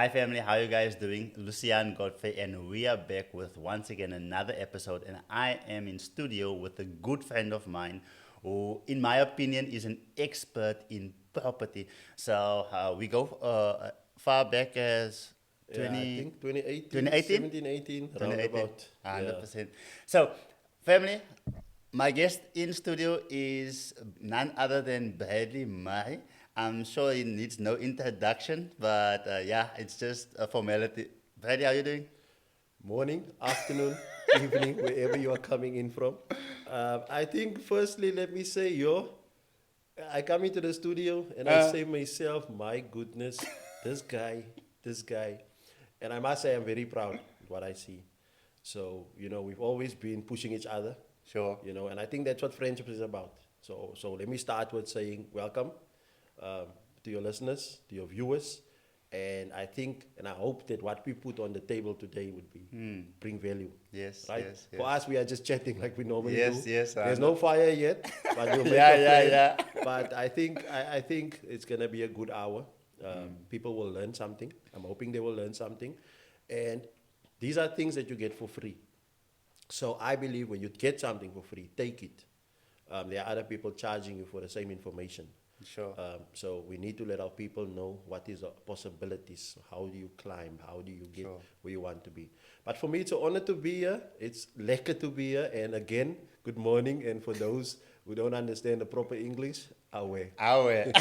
Hi family, how you guys doing? Lucian Godfrey, and we are back with once again another episode. And I am in studio with a good friend of mine, who, in my opinion, is an expert in property. So we go far back as Yeah, I 20, think 2018, 2018, 17, 18, 2018, roundabout. Yeah. 100%. So, family, my guest in studio is none other than Bradley Murray. I'm sure he needs no introduction, but yeah, it's just a formality. Bradley, how you doing? Morning, afternoon, evening, wherever you are coming in from. I think firstly, let me say, I come into the studio and I Uh, say myself, my goodness, this guy, this guy. And I must say, I'm very proud of what I see. So, we've always been pushing each other, sure. and I think that's what friendship is about. So let me start with saying welcome um, to your listeners, to your viewers. And I think and I hope that what we put on the table today would be bring value, Yes, right? yes, For yes. us, we are just chatting like we normally Yes, do. yes, I There's know. no fire yet, but we'll make Yeah, a yeah, plan. yeah. But I think it's gonna be a good hour. People will learn something. I'm hoping they will learn something, and these are things that you get for free. So I believe when you get something for free, take it. There are other people charging you for the same information. Sure. So we need to let our people know what is the possibilities. How do you climb? How do you get Sure. where you want to be? But for me, it's an honor to be here. It's lekker to be here. And again, good morning. And for those who don't understand the proper English, away. Our.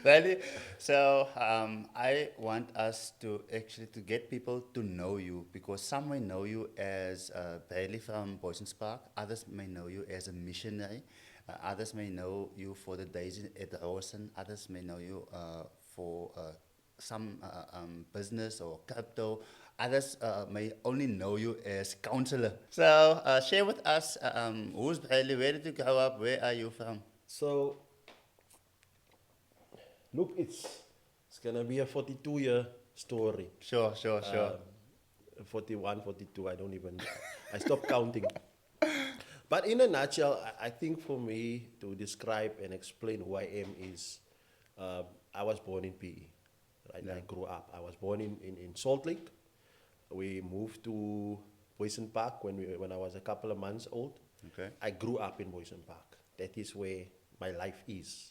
Really? So I want us to actually to get people to know you because some may know you as Bailey from Boyson's Park. Others may know you as a missionary. Others may know you for the days at Rosen. Others may know you for some business or crypto. Others may only know you as counselor. So share with us who's Bailey, where did you grow up, where are you from? So look, it's gonna be a 42-year story. Sure, sure, sure. 41, 42. I don't even. I stopped counting. But in a nutshell, I think for me to describe and explain who I am is I was born in PE. Right? Yeah. I grew up. I was born in Salt Lake. We moved to Boyson Park when I was a couple of months old. Okay. I grew up in Boyson Park. That is where my life is.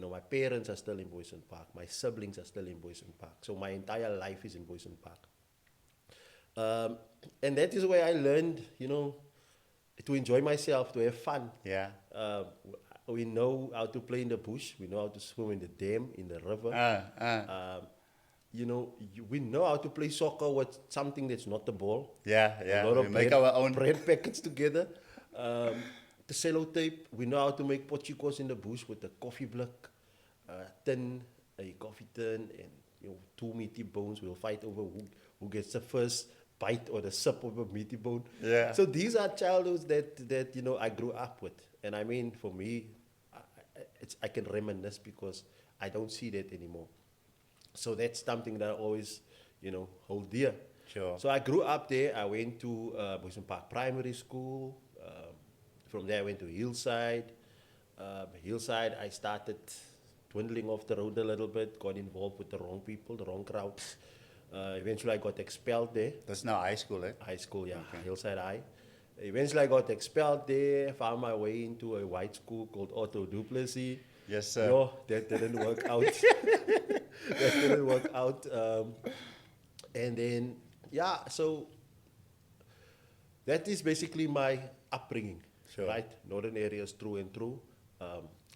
My parents are still in Boyson Park. My siblings are still in Boyson Park. So my entire life is in Boyson Park. Um, and that is where I learned, to enjoy myself, to have fun. Yeah. Uh, we know how to play in the bush. We know how to swim in the dam, in the river. Um, we know how to play soccer with something that's not the ball. Yeah, A yeah. lot We of make our own. bread packets together. The sellotape. We know how to make pochicos in the bush with a coffee block, a coffee tin, and two meaty bones. We'll fight over who gets the first bite or the sip of a meaty bone. Yeah. So these are childhoods that I grew up with, and I mean for me, I can reminisce because I don't see that anymore. So that's something that I always, hold dear. Sure. So I grew up there. I went to Boyson Park Primary School. From there, I went to Hillside. Hillside, I started dwindling off the road a little bit, got involved with the wrong people, the wrong crowds. Eventually, I got expelled there. That's now high school, eh? High school, yeah, Okay. Hillside High. Eventually, I got expelled there, found my way into a white school called Otto Duplessis. Yes, sir. Yo, that didn't work out. That didn't work out. And then, yeah, so that is basically my upbringing, Sure. right? Northern areas through and through.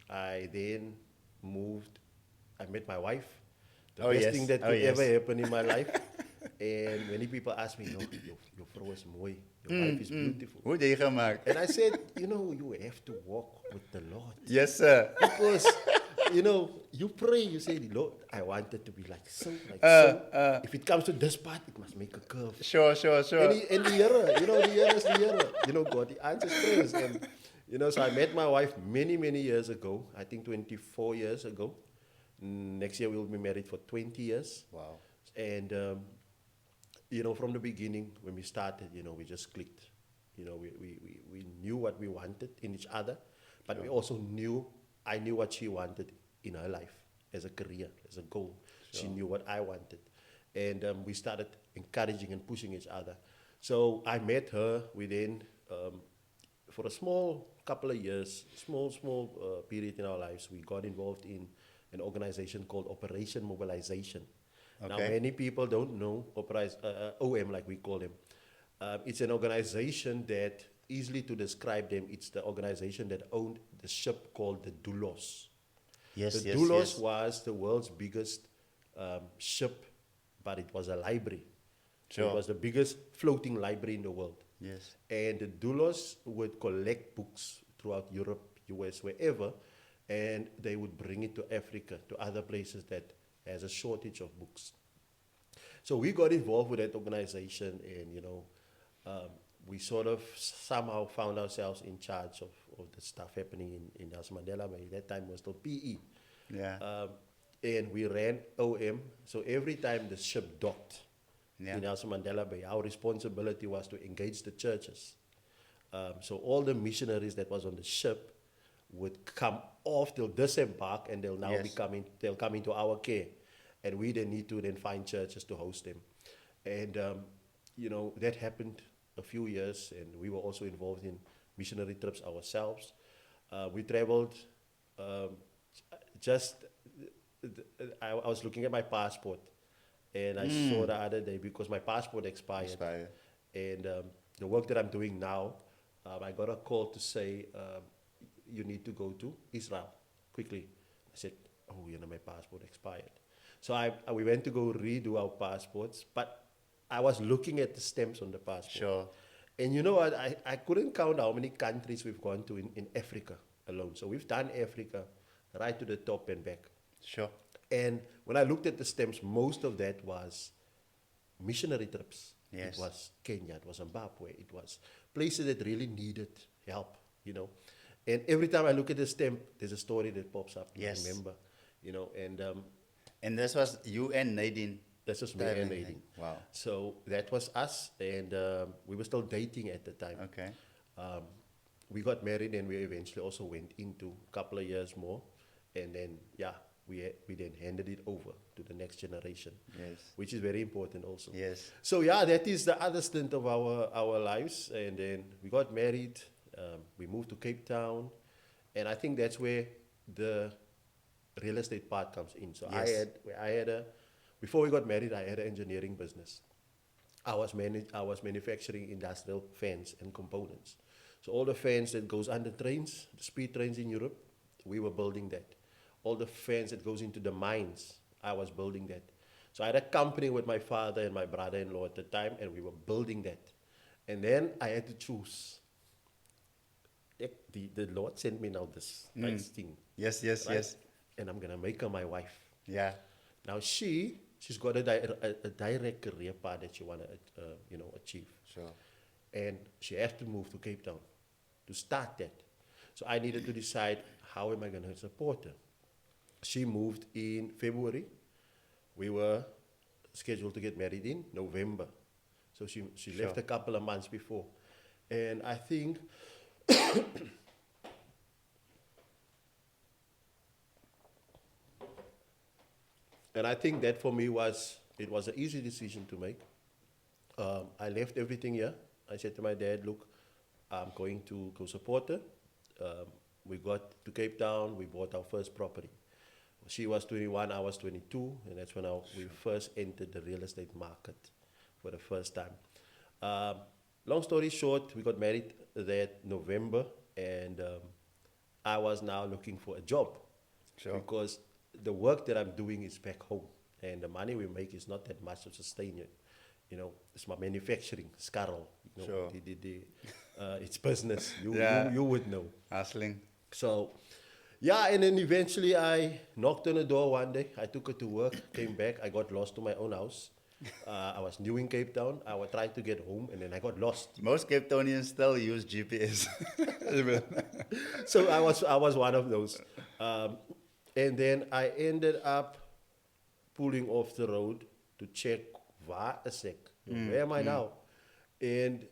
I then moved, I met my wife, the Oh, best yes. thing that Oh, could yes. ever happen in my life. And many people ask me, your vrouw is mooi, your wife is beautiful. Hoe die gemaakt? And I said, you have to walk with the Lord. Yes, sir. Because, you pray, you say, Lord, I want it to be like so, like so. If it comes to this part, it must make a curve. Sure, sure, sure. And the Here, the Here is the Here. God, the answers prayers. And, so I met my wife many, many years ago. I think 24 years ago. Next year we'll be married for 20 years. Wow. And, from the beginning, when we started, we just clicked. We knew what we wanted in each other, but we also I knew what she wanted in her life as a career, as a goal. She knew what I wanted. And we started encouraging and pushing each other. So I met her within, for a small couple of years, small period in our lives, we got involved in an organization called Operation Mobilization. Now, Okay. many people don't know OM, like we call them. It's an organization that, easily to describe them, it's the organization that owned the ship called the Doulos. The Yes, yes, Doulos yes. was the world's biggest ship, but it was a library. So it Sure. was the biggest floating library in the world. Yes. And the doulos would collect books throughout Europe, US, wherever, and they would bring it to Africa, to other places that has a shortage of books. So we got involved with that organization, and we sort of somehow found ourselves in charge of the stuff happening in Nelson Mandela Bay. That time was still PE. Yeah. And we ran OM. So every time the ship docked Yeah. in Nelson Mandela Bay, our responsibility was to engage the churches. So all the missionaries that was on the ship would come off, they'll disembark, and they'll now Yes. they'll come into our care. And we then need to then find churches to host them. And, that happened a few years, and we were also involved in missionary trips ourselves. We traveled just, I was looking at my passport, and I saw the other day, because my passport expired. Expired. And the work that I'm doing now, I got a call to say, you need to go to Israel quickly. I said, oh, my passport expired. So we went to go redo our passports, but I was looking at the stamps on the passport. Sure. And you know what? I couldn't count how many countries we've gone to in Africa alone. So we've done Africa right to the top and back. Sure. And when I looked at the stamps, most of that was missionary trips. Yes. It was Kenya, it was Zimbabwe, it was places that really needed help. And every time I look at the stamp, there's a story that pops up. Yes. I remember, and And this was you and Nadine. that's just me and Dating. Nadine. Wow. So that was us, and we were still dating at the time. Okay. We got married, and we eventually also went into a couple of years more, and then we then handed it over to the next generation. Yes. Which is very important also. Yes. So that is the other stint of our lives, and then we got married. We moved to Cape Town, and I think that's where the real estate part comes in. So Yes. I had before we got married, I had an engineering business. I was manufacturing industrial fans and components. So all the fans that goes under trains, the speed trains in Europe, we were building that. All the fans that goes into the mines, I was building that. So I had a company with my father and my brother-in-law at the time, and we were building that. And then I had to choose. The Lord sent me now this nice thing. Yes, yes, right? yes. And I'm gonna make her my wife. Yeah. Now she's got a direct career path that she wanna achieve, Sure. and she has to move to Cape Town to start that. So I needed to decide, how am I gonna support her. She moved in February. We were scheduled to get married in November. So she left Sure. a couple of months before. And I think that for me was an easy decision to make. I left everything here. I said to my dad, look, I'm going to go support her. We got to Cape Town, we bought our first property. She was 21, I was 22, and that's when we first entered the real estate market for the first time. Long story short, we got married that November, and I was now looking for a job. Sure. Because the work that I'm doing is back home, and the money we make is not that much to sustain it. It's my manufacturing, Scarl. Sure. It's business. Yeah. You would know. Hustling. So, and then eventually I knocked on the door one day. I took her to work, came back. I got lost to my own house. I was new in Cape Town. I was trying to get home, and then I got lost. Most Cape Townians still use GPS. So I was one of those. And then I ended up pulling off the road to check where am I now? And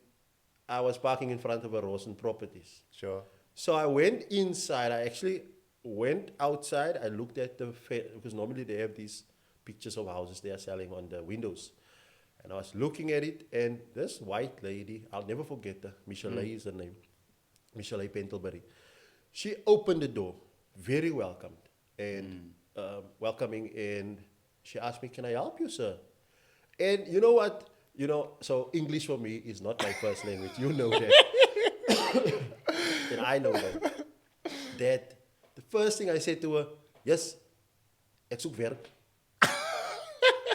I was parking in front of a Rosen Properties. Sure. So I went inside. I actually went outside. I looked at the because normally they have these pictures of houses they are selling on the windows. And I was looking at it, and this white lady, I'll never forget her, Michelle is her name, Michelle Pentelbury. She opened the door, very welcomed, and welcoming, and she asked me, "Can I help you, sir?" And you know what? So English for me is not my first language. You know that. And I know that the first thing I said to her, yes, ek soek werk.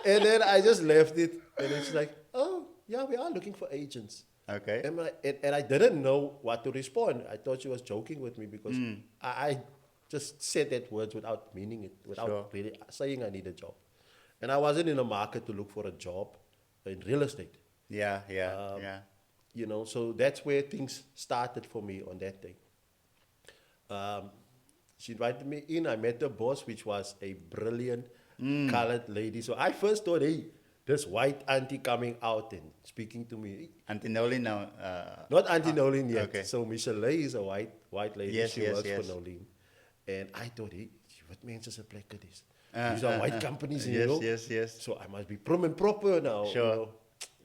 And then I just left it. And then she's like, oh, yeah, we are looking for agents. Okay. And I didn't know what to respond. I thought she was joking with me because I just said that words without meaning it, without really saying I need a job. And I wasn't in the market to look for a job in real estate. Yeah. So that's where things started for me on that day. She invited me in. I met the boss, which was a brilliant colored lady. So I first thought, hey, this white auntie coming out and speaking to me. Auntie Nolan now. Not Auntie Nolan yet. okay. So Michelle is a white lady. Yes, she yes, works yes. for Nolan. And I thought, hey, what means is a black this? These are white companies, you Yes, know? yes. So I must be prim and proper now. Sure.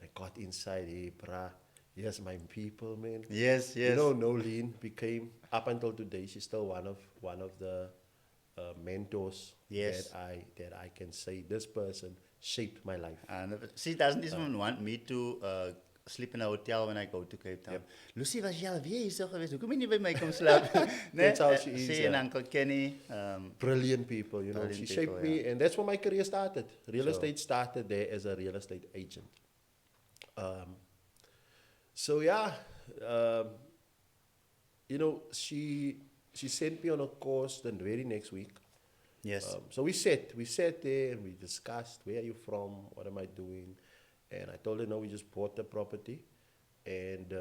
I got inside, hey, brah. Yes, my people, man. Yes. Nolan became, up until today, she's still one of the mentors Yes. that I can say this person shaped my life. And she doesn't even want me to sleep in a hotel when I go to Cape Town. Lucy, was jy alweer hier so geweest? Hoekom jy nie by my kom slaap? That's how she is, She yeah. and Uncle Kenny. Brilliant people, Brilliant she people, shaped me, and that's where my career started. Real estate started there as a real estate agent. So yeah, she sent me on a course the very next week. Yes. So we sat there and we discussed, where are you from? What am I doing? And I told her, no, we just bought the property and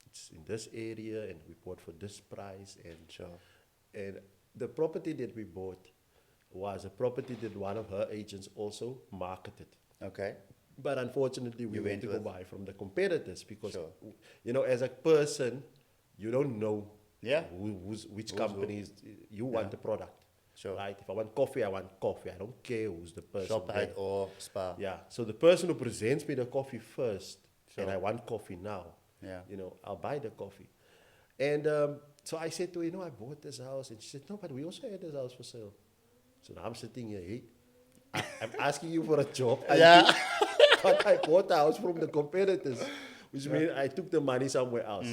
it's in this area and we bought for this price. And the property that we bought was a property that one of her agents also marketed. Okay. But unfortunately, we You went went to go with- buy from the competitors because, Sure. as a person, you don't know Yeah. which Who's companies you want the product. Sure. Right? If I want coffee, I want coffee. I don't care who's the person. ShopRite there. or Spa. Yeah. So the person who presents me the coffee first, Sure. and I want coffee now, Yeah. I'll buy the coffee. And so I said to her, I bought this house. And she said, no, but we also had this house for sale. So now I'm sitting here, hey, I'm asking you for a job. Yeah. But I bought the house from the competitors, which means I took the money somewhere else.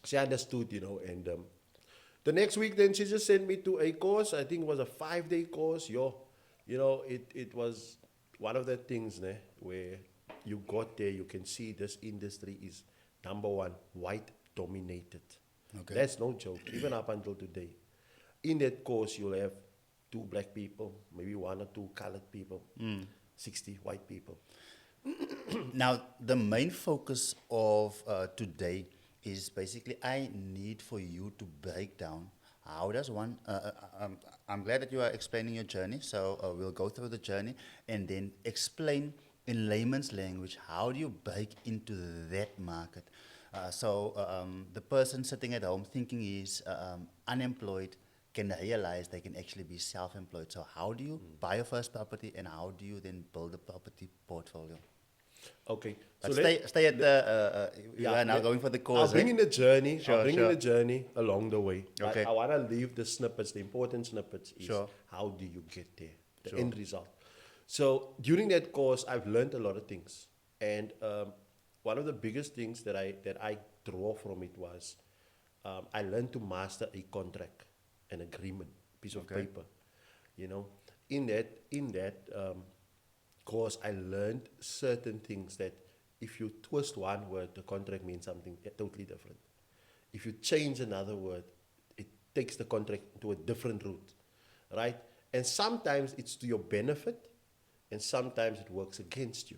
She understood, and the next week then she just sent me to a course. I think it was a 5-day course. It was one of the things where you got there, you can see this industry is number one, white dominated. Okay. That's no joke, even up until today. In that course, you'll have 2 black people, maybe 1 or 2 colored people, 60 white people. Now, the main focus of today is basically I need for you to break down how does one. I'm glad that you are explaining your journey, so we'll go through the journey and then explain in layman's language how do you break into that market. So the person sitting at home thinking he's unemployed can realize they can actually be self-employed. So how do you buy your first property and how do you then build a property portfolio? Okay. But So stay at the, you are now going for the course. I'll bring eh? in the journey. Sure, I'll bring sure. in the journey along the way. But Okay. I want to leave the snippets, the important snippets is Sure. how do you get there, the Sure. end result. So during that course, I've learned a lot of things. And one of the biggest things that I draw from it was I learned to master a contract, an agreement, piece of Okay. paper. In that course, I learned certain things that if you twist one word, the contract means something totally different. If you change another word, it takes the contract to a different route, right? And sometimes it's to your benefit, and sometimes it works against you,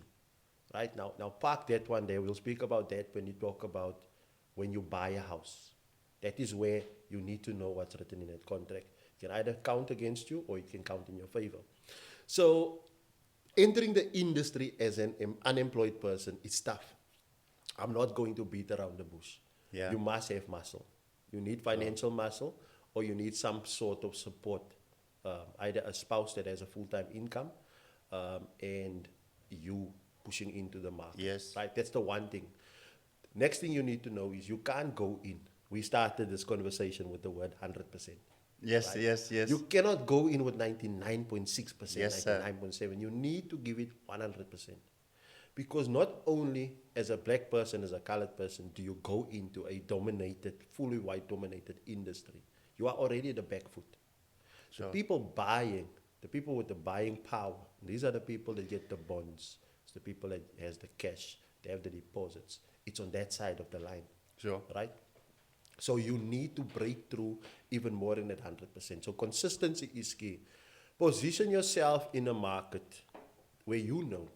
right? Now park that one there. We'll speak about that when you talk about when you buy a house. That is where you need to know what's written in that contract. It can either count against you or it can count in your favor. So entering the industry as an unemployed person is tough. I'm not going to beat around the bush. Yeah. You must have muscle. You need financial muscle. or you need some sort of support, either a spouse that has a full-time income, and you pushing into the market. Yes. Right? That's the one thing. Next thing you need to know is you can't go in. We started this conversation with the word 100%. Yes, Right? yes, yes. You cannot go in with 99.6%, Yes, sir. 99.7. You need to give it 100%. Because not only as a black person, as a colored person, do you go into a dominated, fully white dominated industry. You are already the back foot. The Sure. people buying, the people with the buying power, these are the people that get the bonds. It's the people that has the cash, they have the deposits. It's on that side of the line. Sure. Right? So you need to break through even more than that 100%. So consistency is key. Position yourself in a market where you know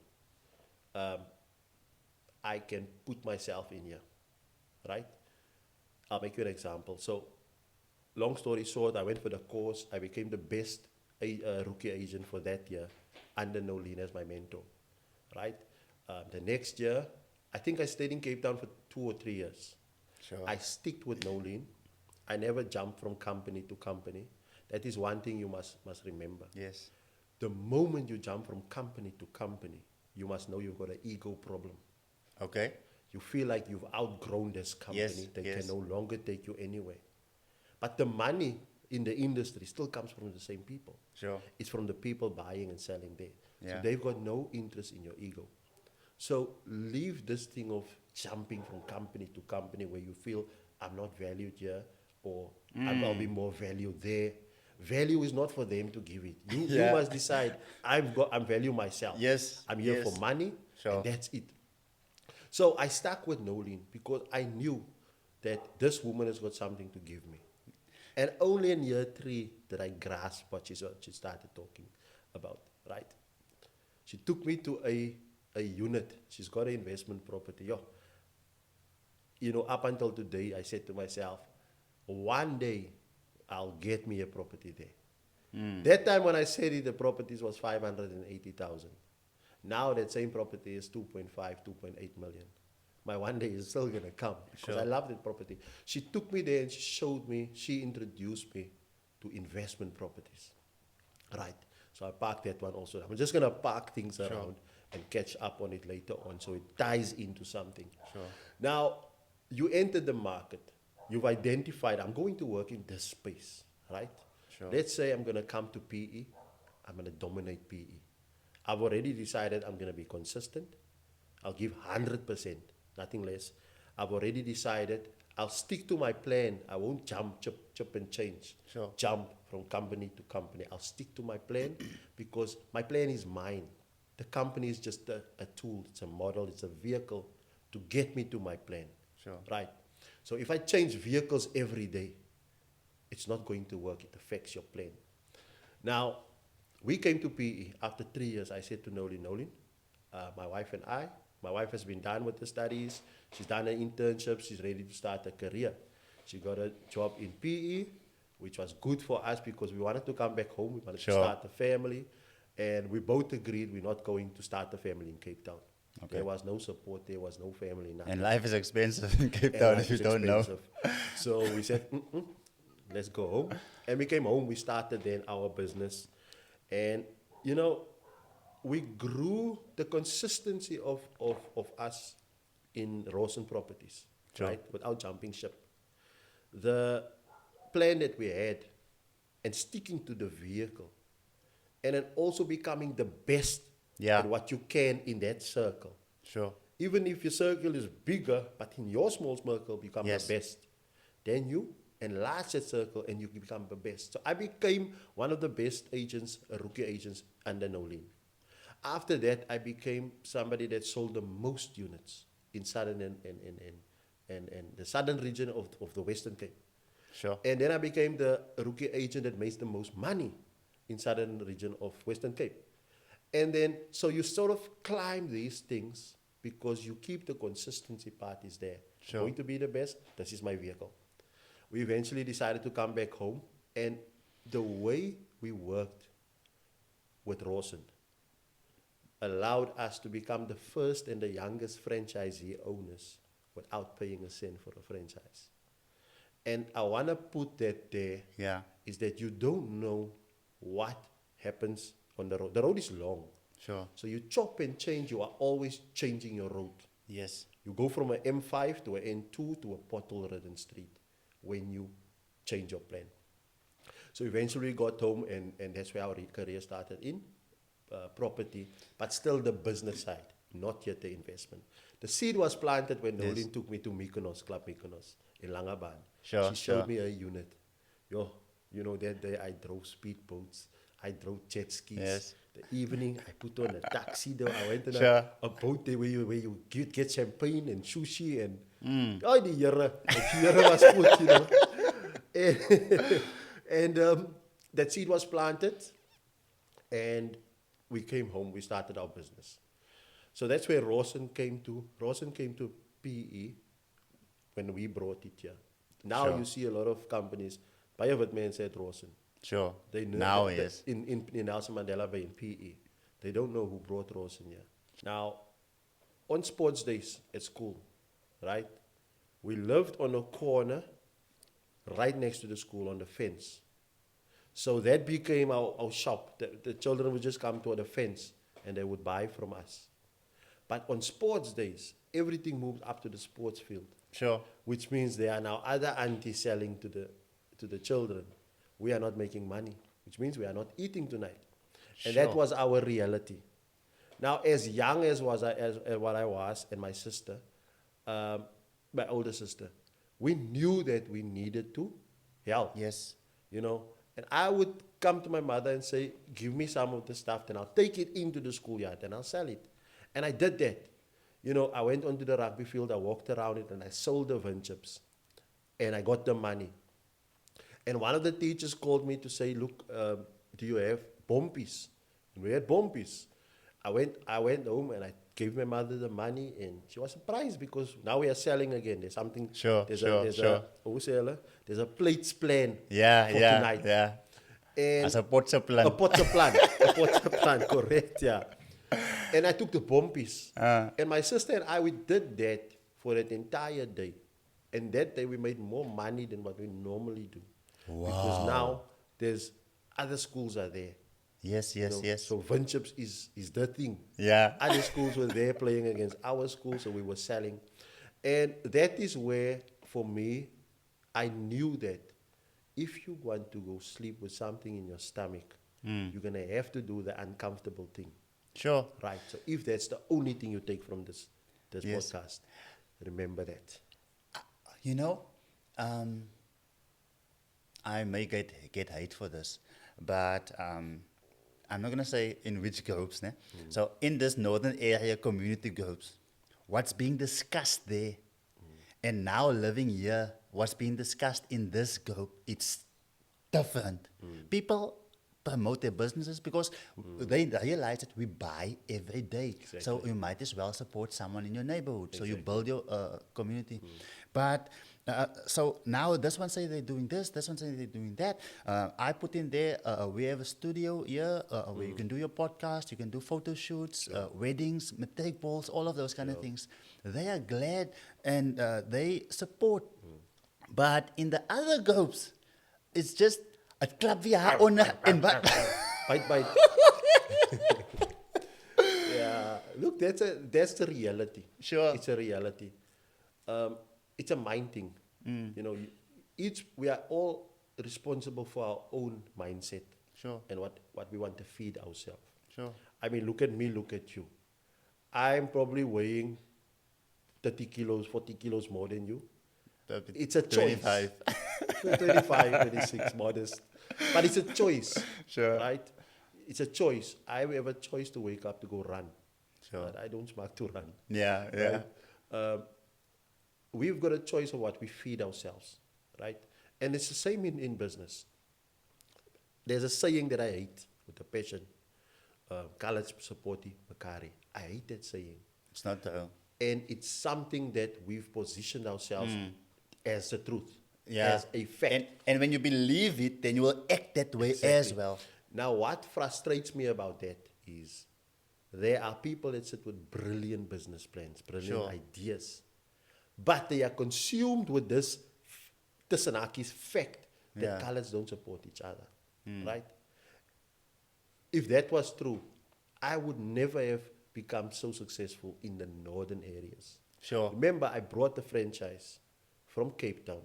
I can put myself in here, right? I'll make you an example. So, long story short, I went for the course. I became the best rookie agent for that year, under Nolan as my mentor, right? The next year, I think I stayed in Cape Town for 2 or 3 years. Sure. I sticked with Nolan. I never jumped from company to company. That is one thing you must remember. Yes. The moment you jump from company to company, you must know you've got an ego problem. Okay. You feel like you've outgrown this company. Yes, They yes. can no longer take you anywhere. But the money in the industry still comes from the same people. Sure. It's from the people buying and selling there. So Yeah. they've got no interest in your ego. So leave this thing of jumping from company to company where you feel I'm not valued here or I'll be more valued there. Value is not for them to give it. You Yeah. must decide I'm value myself. Yes, I'm here for yes. money Sure. and that's it. So I stuck with Nolan because I knew that this woman has got something to give me. And only in year 3 did I grasp what she started talking about, right? She took me to a unit. She's got an investment property. Up until today, I said to myself, one day I'll get me a property there. That time when I said it, the property was 580,000. Now that same property is 2.5, 2.8 million. My one day is still gonna come because Sure. I love that property. She took me there and she showed me, she introduced me to investment properties. Right. So I parked that one also. I'm just gonna park things Sure. around and catch up on it later on so it ties into something. Sure. Now, you entered the market. You've identified, I'm going to work in this space, right? Sure. Let's say I'm going to come to PE. I'm going to dominate PE. I've already decided I'm going to be consistent. I'll give 100%, nothing less. I've already decided I'll stick to my plan. I won't jump, chip and change. Sure. Jump from company to company. I'll stick to my plan because my plan is mine. The company is just a tool, it's a model, it's a vehicle to get me to my plan. Sure. Right? So if I change vehicles every day, it's not going to work. It affects your plan. Now, we came to PE. After 3 years, I said to Nolan, my wife and I, my wife has been done with the studies. She's done an internship. She's ready to start a career. She got a job in PE, which was good for us because we wanted to come back home. We wanted Sure. to start a family. And we both agreed we're not going to start a family in Cape Town. Okay. There was no support. There was no family. Nothing. And life is expensive in Cape And Town life if you is don't know. expensive. So we said, let's go home. And we came home. We started then our business. And, we grew the consistency of us in Rawson Properties, Sure. right? Without jumping ship. The plan that we had and sticking to the vehicle and then also becoming the best Yeah. at what you can in that circle. Sure. Even if your circle is bigger, but in your small circle become Yes. the best, then you enlarge that circle and you become the best. So I became one of the best agents, rookie agents under Nolan. After that, I became somebody that sold the most units in southern and the southern region of the Western Cape. Sure. And then I became the rookie agent that makes the most money in southern region of Western Cape. And then, so you sort of climb these things because you keep the consistency part is there. Sure. Going to be the best, this is my vehicle. We eventually decided to come back home. And the way we worked with Rawson allowed us to become the first and the youngest franchisee owners without paying a cent for a franchise. And I want to put that there Yeah. is that you don't know what happens on the road. The road is long. Sure. So you chop and change, you are always changing your road. Yes. You go from an M5 to an N2 to a pothole-ridden street when you change your plan. So eventually we got home, and that's where our career started in property, but still the business side, not yet the investment. The seed was planted when Yes. Nolan took me to Mykonos, Club Mykonos, in Langaban. Sure, She showed sure. me a unit. Yo, that day I drove speedboats, I drove jet skis. Yes. The evening I put on a tuxedo. I went on Sure. a boat there where you get champagne and sushi and oh, the Here was good. And that seed was planted, and we came home. We started our business. So that's where Rawson came to. Rawson came to PE when we brought it here. Now Sure. you see a lot of companies. Baie wat mense said Rawson. Sure. They know Now, that- yes. in Nelson Mandela Bay in PE. They don't know who brought Rawson here. Now, on sports days at school, right? We lived on a corner right next to the school on the fence. So that became our shop. The children would just come to the fence and they would buy from us. But on sports days, everything moved up to the sports field, Sure. which means there are now other aunties selling to the children. We are not making money, which means we are not eating tonight. And that Sure. was our reality. Now, as young as what I was, and my sister, my older sister, we knew that we needed to help. Yes. And I would come to my mother and say, give me some of the stuff, then I'll take it into the schoolyard and I'll sell it. And I did that. I went onto the rugby field, I walked around it, and I sold the vin chips. And I got the money. And one of the teachers called me to say, look, do you have bompies? And we had bompies. I went home and I gave my mother the money, and she was surprised because now we are selling again. There's something. Sure, There's sure. there's a plates plan Yeah, for yeah, tonight. yeah. And As a potse plan. a potse plan. A potse plan, correct, yeah. And I took the bompies. And my sister and I, we did that for that entire day. And that day we made more money than what we normally do. Because now there's other schools are there. Yes, yes, yes. So vin chips is the thing. Yeah. Other schools were there playing against our school, so we were selling. And that is where, for me, I knew that if you want to go sleep with something in your stomach, you're going to have to do the uncomfortable thing. Sure. Right. So if that's the only thing you take from this Yes. podcast, remember that. I may get hate for this, but I'm not going to say in which groups. Ne? So in this northern area community groups, what's being discussed there, and now living here, what's being discussed in this group, it's different. People promote their businesses because they realize that we buy every day. So you might as well support someone in your neighborhood. So you build your community. But so now this one say they're doing this one say they're doing that. I put in there, we have a studio here where you can do your podcast, you can do photo shoots, weddings, matric balls, all of those kind of things. They are glad and they support. But in the other groups, it's just a klap via en wat. Bite. Yeah. Look, that's the reality. Sure. It's a reality. It's a mind thing. We are all responsible for our own mindset. Sure. And what we want to feed ourselves. Sure. I mean, look at me, look at you. I'm probably weighing 30 kilos, 40 kilos more than you. It's a choice. 25. 25, 26, modest. But it's a choice. Sure. Right? It's a choice. I have a choice to wake up to go run. Sure. But I don't smoke to run. Yeah, yeah. Right? We've got a choice of what we feed ourselves. Right? And it's the same in business. There's a saying that I hate with a passion. College supporti makari. I hate that saying. It's not true. And it's something that we've positioned ourselves as the truth, Yeah. as a fact. And when you believe it, then you will act that way as well. Now, what frustrates me about that is there are people that sit with brilliant business plans, brilliant Sure. ideas, but they are consumed with this tussen hakies fact that Yeah. colours don't support each other, right? If that was true, I would never have become so successful in the northern areas. Sure. Remember, I brought the franchise from Cape Town.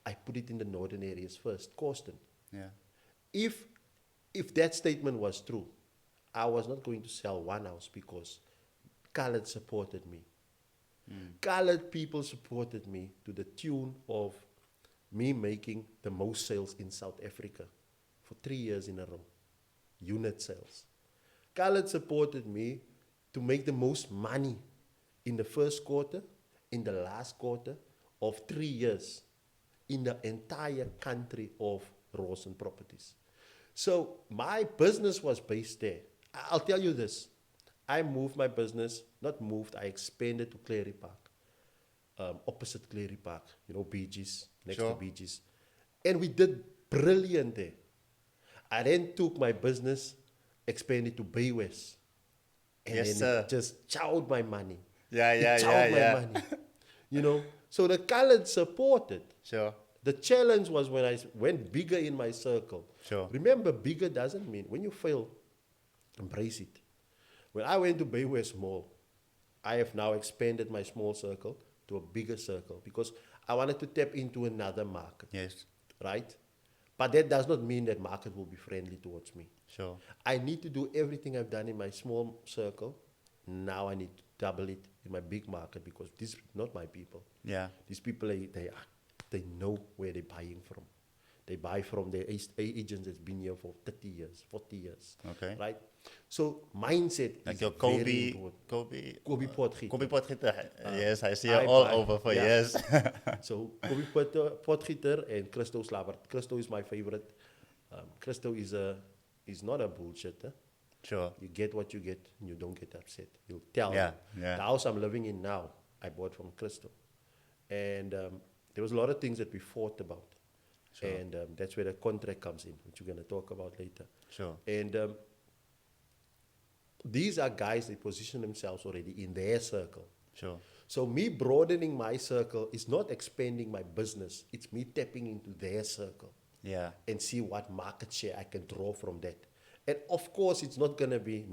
I put it in the northern areas first, Corsten. Yeah. If if that statement was true, I was not going to sell one house because colored supported me. Colored people supported me to the tune of me making the most sales in South Africa for 3 years in a row. Unit sales. Colored supported me to make the most money in the first quarter, in the last quarter of 3 years in the entire country of Rawson Properties. So my business was based there. I'll tell you this. I moved my business, not moved, I expanded to Clary Park, opposite Clary Park, BG's, next to Sure. BG's. And we did brilliant there. I then took my business, expanded to Bay West, and Yes, then sir. it just chowed my money. Yeah, It yeah, chowed yeah, my money. So the colored supported. Sure. The challenge was when I went bigger in my circle. Sure. Remember, bigger doesn't mean when you fail, embrace it. When I went to Bay West Mall, I have now expanded my small circle to a bigger circle because I wanted to tap into another market, Yes. right? But that does not mean that market will be friendly towards me. Sure. I need to do everything I've done in my small circle. Now I need to double it in my big market because these are not my people. Yeah. These people, they know where they're buying from. They buy from their agents that's been here for 30 years, 40 years. Okay. Right? So mindset Like is your very important. Kobe Potgieter. Kobe Potgieter. Yes, I see I her all buy- over for yeah. years. So Kobe Potgieter and Christo Slavert. Christo is my favorite. Christo is not a bullshitter. Sure. You get what you get, and you don't get upset. He'll tell Yeah, you. yeah. The house I'm living in now, I bought from Crystal. And there was a lot of things that we fought about. Sure. And that's where the contract comes in, which we're going to talk about later. Sure. And these are guys that position themselves already in their circle. Sure. So me broadening my circle is not expanding my business. It's me tapping into their circle Yeah. and see what market share I can draw from that. And of course, it's gonna be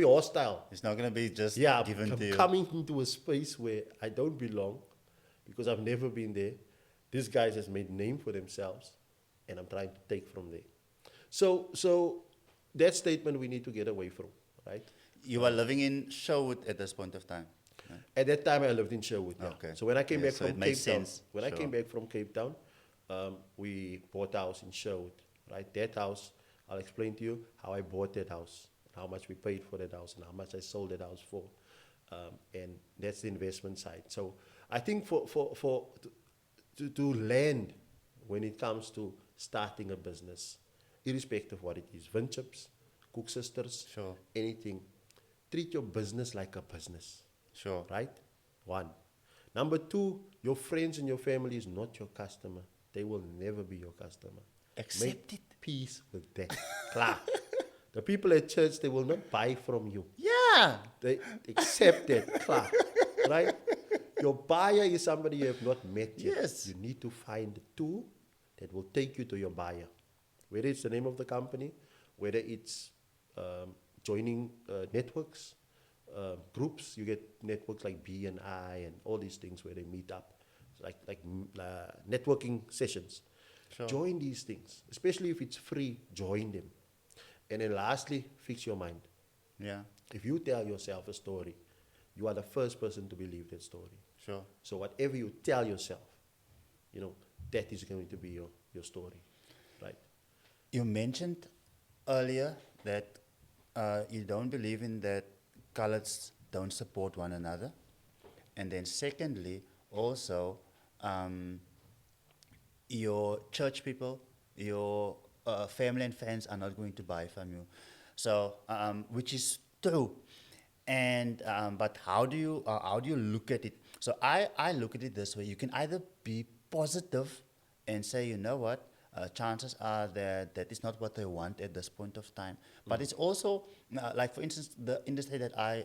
hostile. It's not gonna be just Yeah, given I'm to you. coming into a space where I don't belong because I've never been there. These guys has made name for themselves, and I'm trying to take from there. So that statement we need to get away from, right? You are living in Sherwood at this point of time. Right? At that time, I lived in Sherwood. Yeah. Okay. So when I came Yeah, back so it from makes Cape Town, sense. when I Sure. came back from Cape Town, we bought a house in Sherwood. Right, that house. I'll explain to you how I bought that house, how much we paid for that house, and how much I sold that house for, and that's the investment side. So I think to land when it comes to starting a business, irrespective of what it is, Vin Chips, Cook Sisters, Sure. anything, treat your business like a business. Sure. Right? One. Number two, your friends and your family is not your customer. They will never be your customer. Accept Make it. peace with that. Klaar. The people at church, they will not buy from you. Yeah. They accept that. Klaar. Right? Your buyer is somebody you have not met yet. Yes. You need to find the tool that will take you to your buyer. Whether it's the name of the company, whether it's joining networks, groups. You get networks like BNI and all these things where they meet up, like networking sessions. Sure. Join these things, especially if it's free. Join them, and then lastly, fix your mind. Yeah. If you tell yourself a story, you are the first person to believe that story. Sure. So whatever you tell yourself, that is going to be your story, right? You mentioned earlier that you don't believe in that colors don't support one another. And then secondly, also, your church people, your family and friends are not going to buy from you. So, which is true. And, but how do you look at it? So I look at it this way. You can either be positive and say, you know what, chances are that is not what they want at this point of time. But it's also, like for instance, the industry that I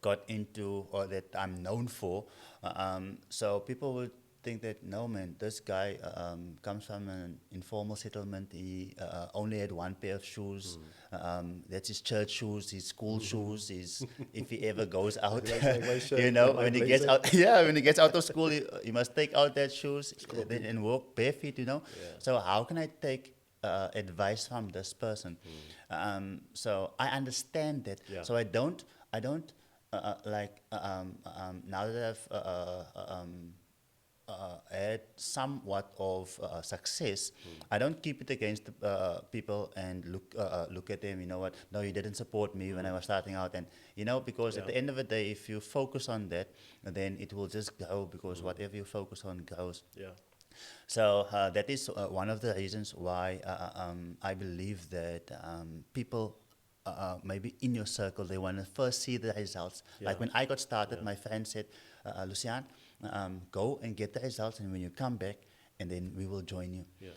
got into or that I'm known for. So people would think that no man, this guy comes from an informal settlement. He only had one pair of shoes. That's his church shoes, his school shoes. His if he ever goes out, That's like my shirt you know, and my when he gets blazer. out, yeah, when he gets out of school, he must take out that shoes then and walk barefoot. You know, Yeah. so how can I take advice from this person? So I understand that. Yeah. So I don't now that I've had somewhat of success, I don't keep it against the, people and look at them. You know what? No, you didn't support me when I was starting out, and you know because at Yeah. the end of the day, if you focus on that, then it will just grow because whatever you focus on grows. Yeah. So that is one of the reasons why I believe that people, maybe in your circle, they want to first see the results. Like Yeah. when I got started, Yeah. my friend said, Lucian, go and get the results, and when you come back, and then we will join you. Yeah.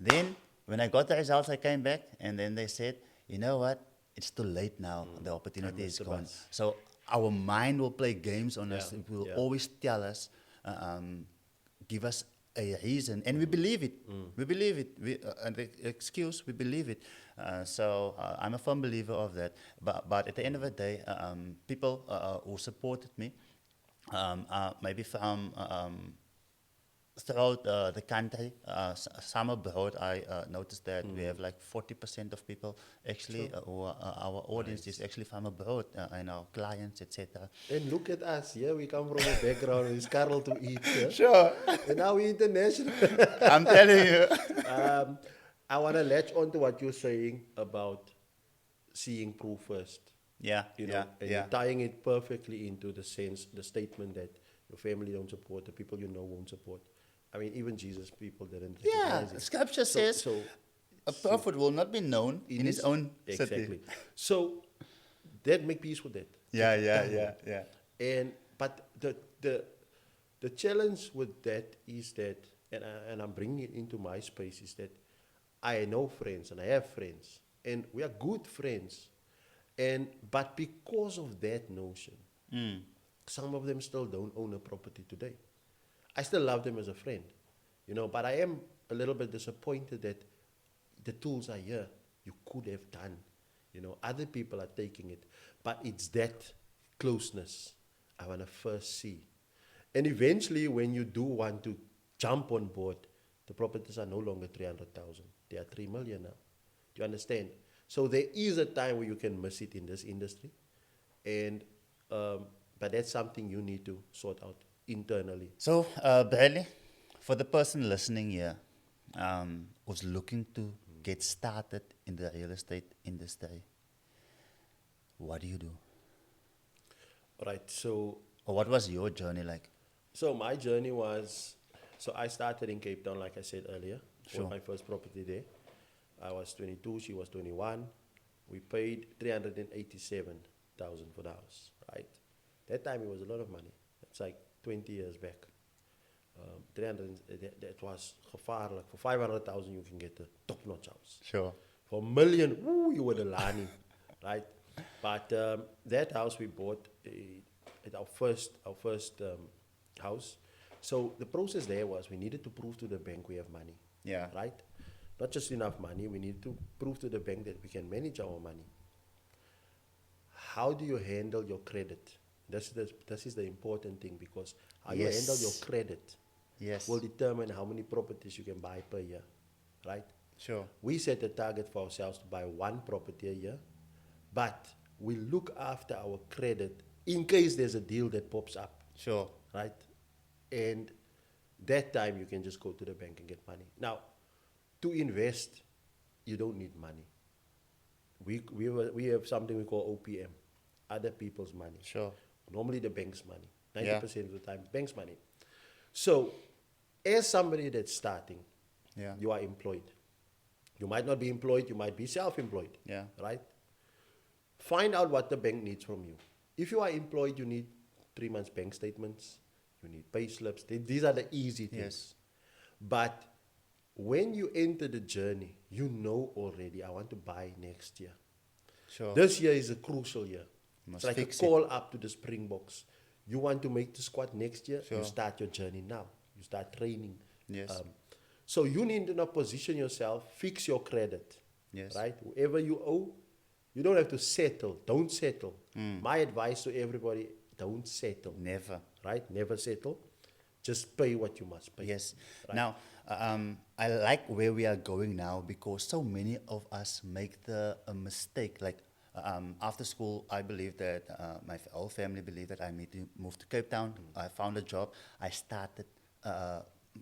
Then when I got the results, I came back, and then they said, you know what? It's too late now. The opportunity missed is the gone. bus. So our mind will play games on us. Yeah. It will Yeah. always tell us, give us a reason, and we believe it. We believe it. And the excuse, we believe it. So I'm a firm believer of that. But at the end of the day, people who supported me, maybe from throughout the country, some abroad, I noticed that we have like 40% of people actually who are, our audience is actually from abroad, and our clients, etc. And look at us. Yeah, we come from a background. It's Carol to eat. Yeah? Sure, And now we're international. I'm telling you. I want to latch on to what you're saying about seeing proof first. Yeah, You know, yeah, and yeah. you're tying it perfectly into the sense, the statement that your family don't support, the people you know won't support. I mean, even Jesus' people didn't Yeah, recognize it. Scripture says So a prophet will not be known in his own exactly. city. So that make peace with that. Yeah, It's yeah, done. yeah, yeah. And but the challenge with that is that, and I'm bringing it into my space, is that I know friends and I have friends and we are good friends, and but because of that notion, some of them still don't own a property today. I still love them as a friend, you know, but I am a little bit disappointed that the tools are here. You could have done, you know, other people are taking it, but it's that closeness I want to first see. And eventually, when you do want to jump on board, the properties are no longer 300,000. They are 3 million now. Do you understand? So there is a time where you can miss it in this industry. And, but that's something you need to sort out internally. So, Bradley, for the person listening here, who's looking to get started in the real estate industry, what do you do? Right. So, Or what was your journey like? so my journey was, so I started in Cape Town, like I said earlier. Sure. Bought my first property there. I was 22, she was 21. We paid 387,000 for the house, right? That time it was a lot of money. It's like 20 years back. 300, that was gevaarlijk. For 500,000 you can get a top-notch house. Sure. For a million, woo, you were the lani, right? But that house we bought at our first house. So the process there was we needed to prove to the bank we have money. Yeah. Right? Not just enough money, we need to prove to the bank that we can manage our money. How do you handle your credit? This is the important thing, because how you handle your Yes. credit Yes. will determine how many properties you can buy per year. Right? Sure. We set a target for ourselves to buy one property a year, but we look after our credit in case there's a deal that pops up, Sure. right? And that time you can just go to the bank and get money. Now, to invest, you don't need money. We have something we call OPM, other people's money. Sure. Normally the bank's money. Yeah. 90% of the time, bank's money. So, as somebody that's starting, Yeah. you are employed. You might not be employed, you might be self-employed. Yeah. Right? Find out what the bank needs from you. If you are employed, you need 3 months bank statements, you need pay slips. These are the easy things. Yes. But when you enter the journey, you know already, I want to buy next year. Sure. This year is a crucial year. Must It's like a fix it. call up to the Springboks. You want to make the squad next year, Sure. you start your journey now. You start training. Yes. So you need to now position yourself, fix your credit. Yes. Right? Whoever you owe, you don't have to settle. Don't settle. My advice to everybody, don't settle. Never. Right? Never settle. Just pay what you must pay. Yes. Right. Now, I like where we are going now because so many of us make the a mistake. Like after school, I believe that my whole family believed that I need to move to Cape Town. I found a job. I started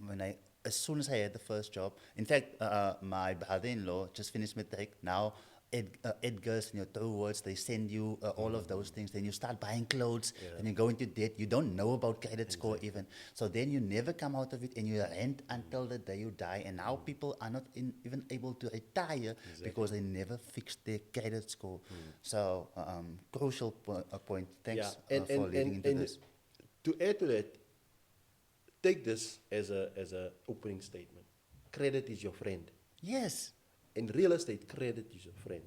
when I as soon as I had the first job. In fact, my brother-in-law just finished matric. Now, Edgar's, towards, they send you all of those things. Then you start buying clothes, and you go into debt. You don't know about credit score even. So then you never come out of it, and you rent until the day you die. And now people are not even able to retire because they never fixed their credit score. So crucial point. Thanks for leading into this. To add to that, take this as a opening statement. Credit is your friend. Yes. In real estate, credit is your friend.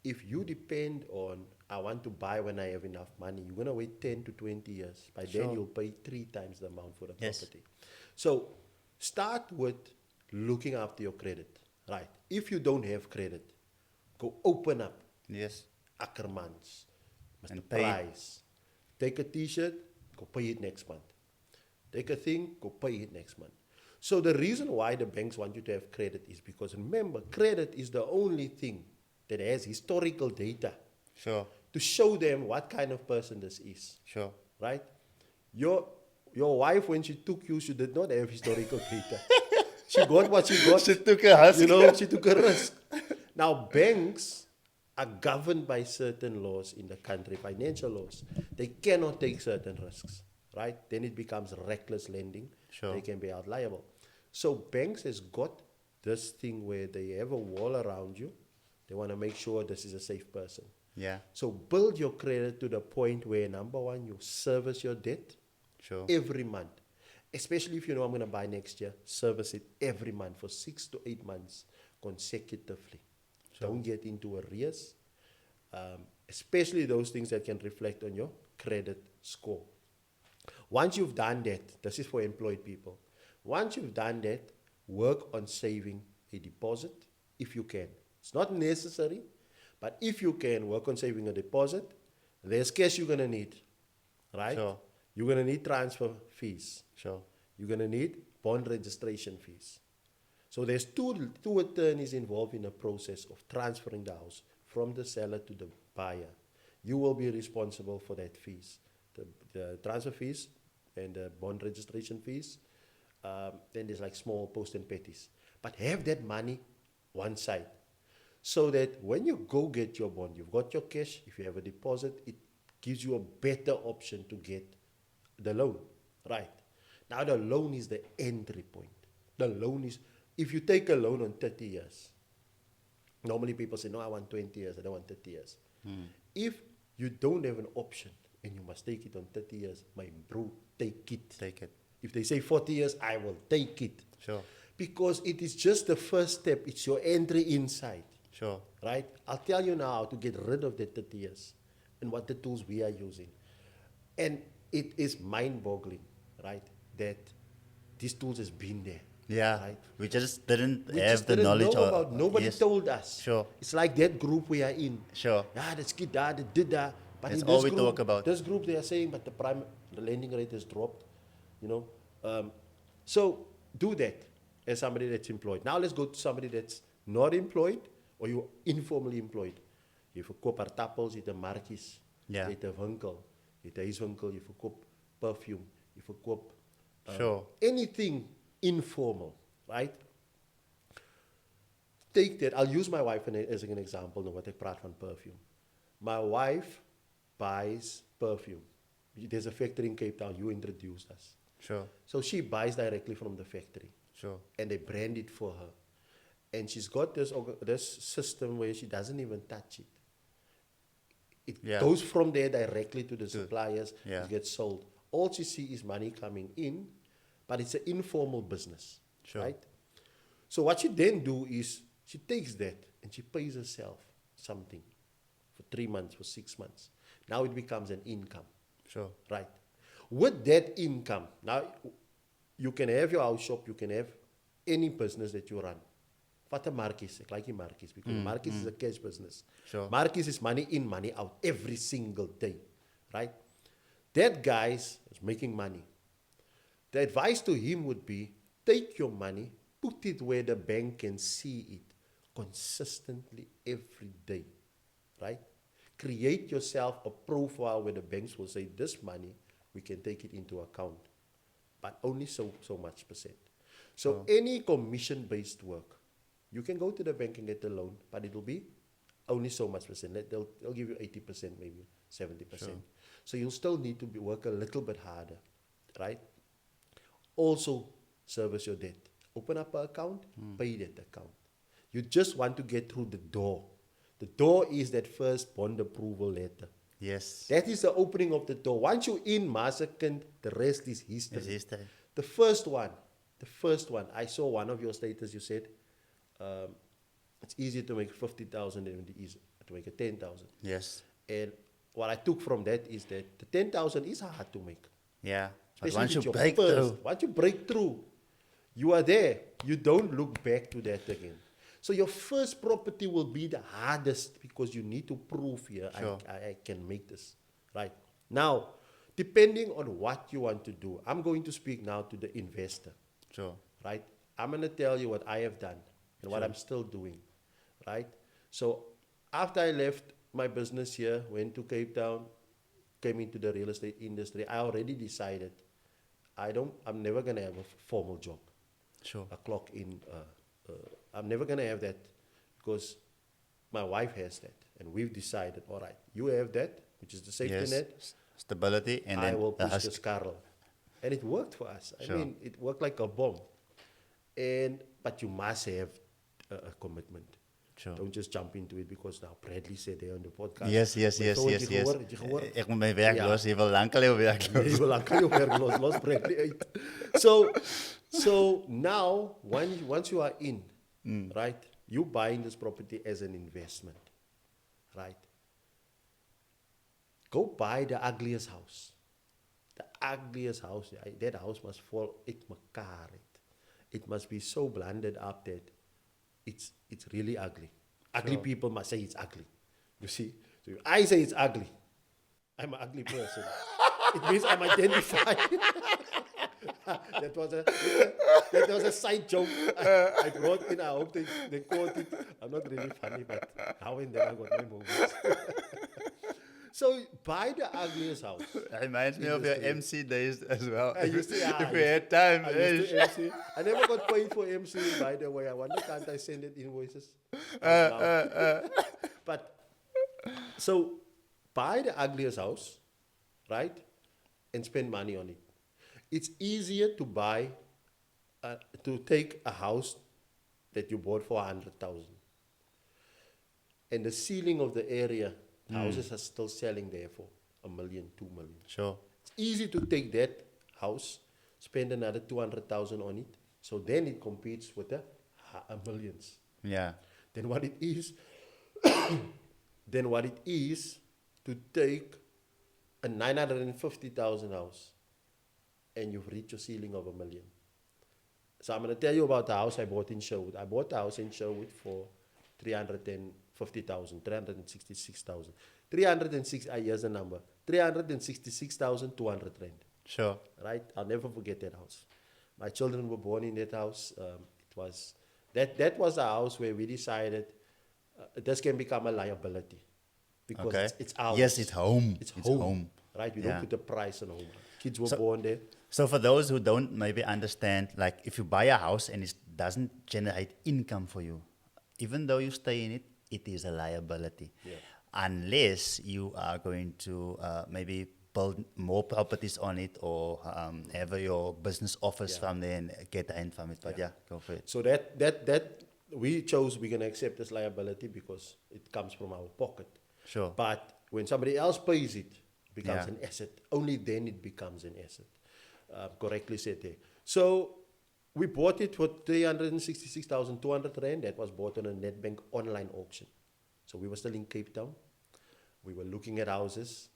If you depend on, I want to buy when I have enough money, you're going to wait 10 to 20 years. By Sure. then, you'll pay 3 times the amount for the Yes. property. So start with looking after your credit. Right. If you don't have credit, go open up Yes. Ackermans, Mr. And pay. Price. Take a t-shirt, go pay it next month. Take a thing, go pay it next month. So the reason why the banks want you to have credit is because, remember, credit is the only thing that has historical data Sure. to show them what kind of person this is. Sure. Right? Your wife, when she took you, she did not have historical data. She got what she got. She took a husk. She took a risk. Now, banks are governed by certain laws in the country, financial laws. They cannot take certain risks, right? Then it becomes reckless lending. Sure. They can be held liable. So banks has got this thing where they have a wall around you. They want to make sure this is a safe person. Yeah. So build your credit to the point where, number one, you service your debt Sure. every month. Especially if you know I'm going to buy next year, service it every month for 6 to 8 months consecutively. Don't get into arrears, especially those things that can reflect on your credit score. Once you've done that, this is for employed people. Once you've done that, work on saving a deposit if you can. It's not necessary, but if you can, work on saving a deposit. There's cash you're going to need, right? Sure. You're going to need transfer fees. Sure. You're going to need bond registration fees. So there's two attorneys involved in the process of transferring the house from the seller to the buyer. You will be responsible for that fees, the transfer fees and the bond registration fees. Then there's like small post and petties. But have that money one side so that when you go get your bond, you've got your cash. If you have a deposit, it gives you a better option to get the loan, right? Now the loan is the entry point. The loan is, if you take a loan on 30 years, normally people say, no, I want 20 years, I don't want 30 years. If you don't have an option and you must take it on 30 years, my bro, take it. Take it. If they say 40 years, I will take it. Sure. Because it is just the first step. It's your entry inside, Sure. right? I'll tell you now how to get rid of the 30 years and what the tools we are using. And it is mind-boggling, right, that these tools has been there. Yeah. Right? We just didn't We have just the didn't knowledge. know or- about. Nobody yes. told us. Sure. It's like that group we are in. Sure. Yeah, that's kid that, they did that. But That's in all this we group, talk about. This group, they are saying, but the lending rate has dropped. So do that as somebody that's employed. Now let's go to somebody that's not employed or you're informally employed. Je verkoopt aardappels, je hebt een markjes, Ja. je hebt een winkel, je hebt een huiswinkel, je verkoopt perfume, je verkoopt Sure. anything informal, right? Take that. I'll use my wife as an example. No, what ik praat van perfume. My wife buys perfume. There's a factory in Cape Town. You introduced us. Sure. So she buys directly from the factory. Sure. And they brand it for her. And she's got this system where she doesn't even touch it. It Yeah. goes from there directly to the suppliers. Yeah. It gets sold. All she sees is money coming in, but it's an informal business, Sure. right? So what she then do is she takes that and she pays herself something for 3 months, for 6 months. Now it becomes an income, Sure. right? With that income, now you can have your house shop, you can have any business that you run. Vat 'n Markies, ek like die Markies, because Markies is a cash business. Sure. Markies is money in, money out every single day, right? That guy is making money. The advice to him would be, take your money, put it where the bank can see it consistently every day, right? Create yourself a profile where the banks will say, this money, we can take it into account, but only so much percent. So any commission-based work, you can go to the bank and get a loan, but it will be only so much percent. They'll give you 80%, maybe 70%. Sure. So you'll still need to work a little bit harder, right? Also, service your debt. Open up an account, pay that account. You just want to get through the door. The door is that first bond approval letter. Yes. That is the opening of the door. Once you're in, Masakan, the rest is history. It's history. The first one, I saw one of your status, you said, it's easier to make 50,000 than it is to make a 10,000. Yes. And what I took from that is that the 10,000 is hard to make. Yeah. But Especially once you with your break first. through, Once you break through, you are there. You don't look back to that again. So your first property will be the hardest because you need to prove here, Sure. I can make this, right? Now, depending on what you want to do, I'm going to speak now to the investor, sure. right? I'm going to tell you what I have done and what I'm still doing, right? So after I left my business here, went to Cape Town, came into the real estate industry, I already decided I'm never going to have a formal job, Sure. a clock in. I'm never going to have that because my wife has that. And we've decided, all right, you have that, which is the safety Yes. net. Stability and I then will the push husk. this Carl. And it worked for us. Sure. I mean, it worked like a bomb. But you must have a commitment. Sure. Don't just jump into it because now Bradley said there on the podcast. Yes. Het je gehoord? Ik moet mijn werk Ja. los, je wil lang al je werk Je los. wil lang kan je werk los Bradley uit. So now, once you are in, right, you buying this property as an investment, right? Go buy the ugliest house. The ugliest house. That house must fall uit mekaar uit. It must be so blended up that it's really ugly. Ugly people must say it's ugly. You see? So if I say it's ugly, I'm an ugly person. It means I'm identified. That was a side joke I brought in. I hope they caught it. I'm not really funny, but now and then I got my moments. So buy the ugliest house. Reminds me of your MC days as well. I used to, yeah, if we had time. I used to MC. I never got paid for MC, by the way. I wonder, can't I send it invoices? But, so, buy the ugliest house, right? And spend money on it. It's easier to buy, to take a house that you bought for 100,000. And the ceiling of the area, houses are still selling there for $1 million, $2 million. Sure. It's easy to take that house, spend another 200,000 on it, so then it competes with the millions. Yeah. Then what it is, to take a 950,000 house, and you've reached your ceiling of $1 million. So I'm going to tell you about the house I bought in Sherwood. I bought the house in Sherwood for 350,000, 366,000. 306, here's the number, 366,200 rand. Sure. Right? I'll never forget that house. My children were born in that house. That was a house where we decided this can become a liability because Okay. it's ours. Yes, it's home. It's It's home. home. Right? We Yeah. don't put a price on home. Kids were So- born there. So for those who don't maybe understand, like if you buy a house and it doesn't generate income for you, even though you stay in it, it is a liability. Yeah. Unless you are going to maybe build more properties on it or have your business office Yeah. from there and get rent from it. But yeah, go for it. So that we chose we're gonna accept this liability because it comes from our pocket. Sure. But when somebody else pays it, it becomes Yeah. an asset. Only then it becomes an asset. Correctly said there. So we bought it for 366,200 rand. That was bought on a Nedbank online auction. So we were still in Cape Town. We were looking at houses.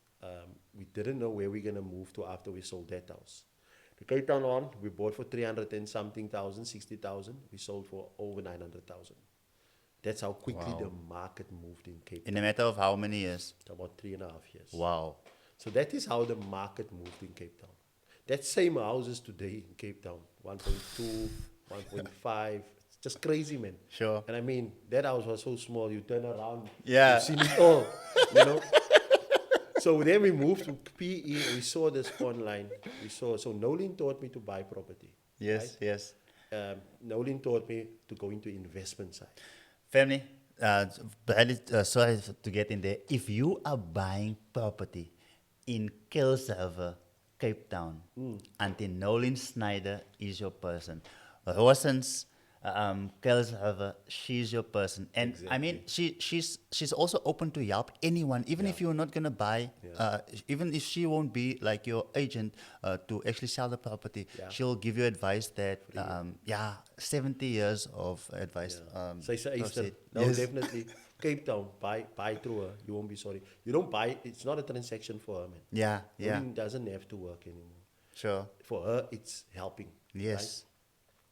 We didn't know where we're going to move to after we sold that house. The Cape Town one, we bought for 300 and something thousand, 60,000. We sold for over 900,000. That's how quickly the market moved in Cape In Town. a matter of how many years? About 3.5 years. Wow. So that is how the market moved in Cape Town. That same houses today in Cape Town, 1.2, 1.5, it's just crazy, man. Sure. And I mean, that house was so small, you turn around, Yeah. you've seen it all, you know. So then we moved to PE, we saw this online. So Nolan taught me to buy property. Yes, yes. Nolan taught me to go into investment side. Family, Bradley, sorry to get in there. If you are buying property in Kilsriver, Cape Town, Auntie Nolan Snyder is your person. Rosens, Kilsriver, she's your person. And I mean, she's also open to help anyone, even if you're not going to buy, even if she won't be like your agent to actually sell the property, she'll give you advice that, 70 years of advice. Say, proceed. no, Yes. definitely. Cape Town, buy through her. You won't be sorry. You don't buy, it's not a transaction for her, man. Yeah, yeah, Nolan doesn't have to work anymore. sure. For her, it's helping. Yes.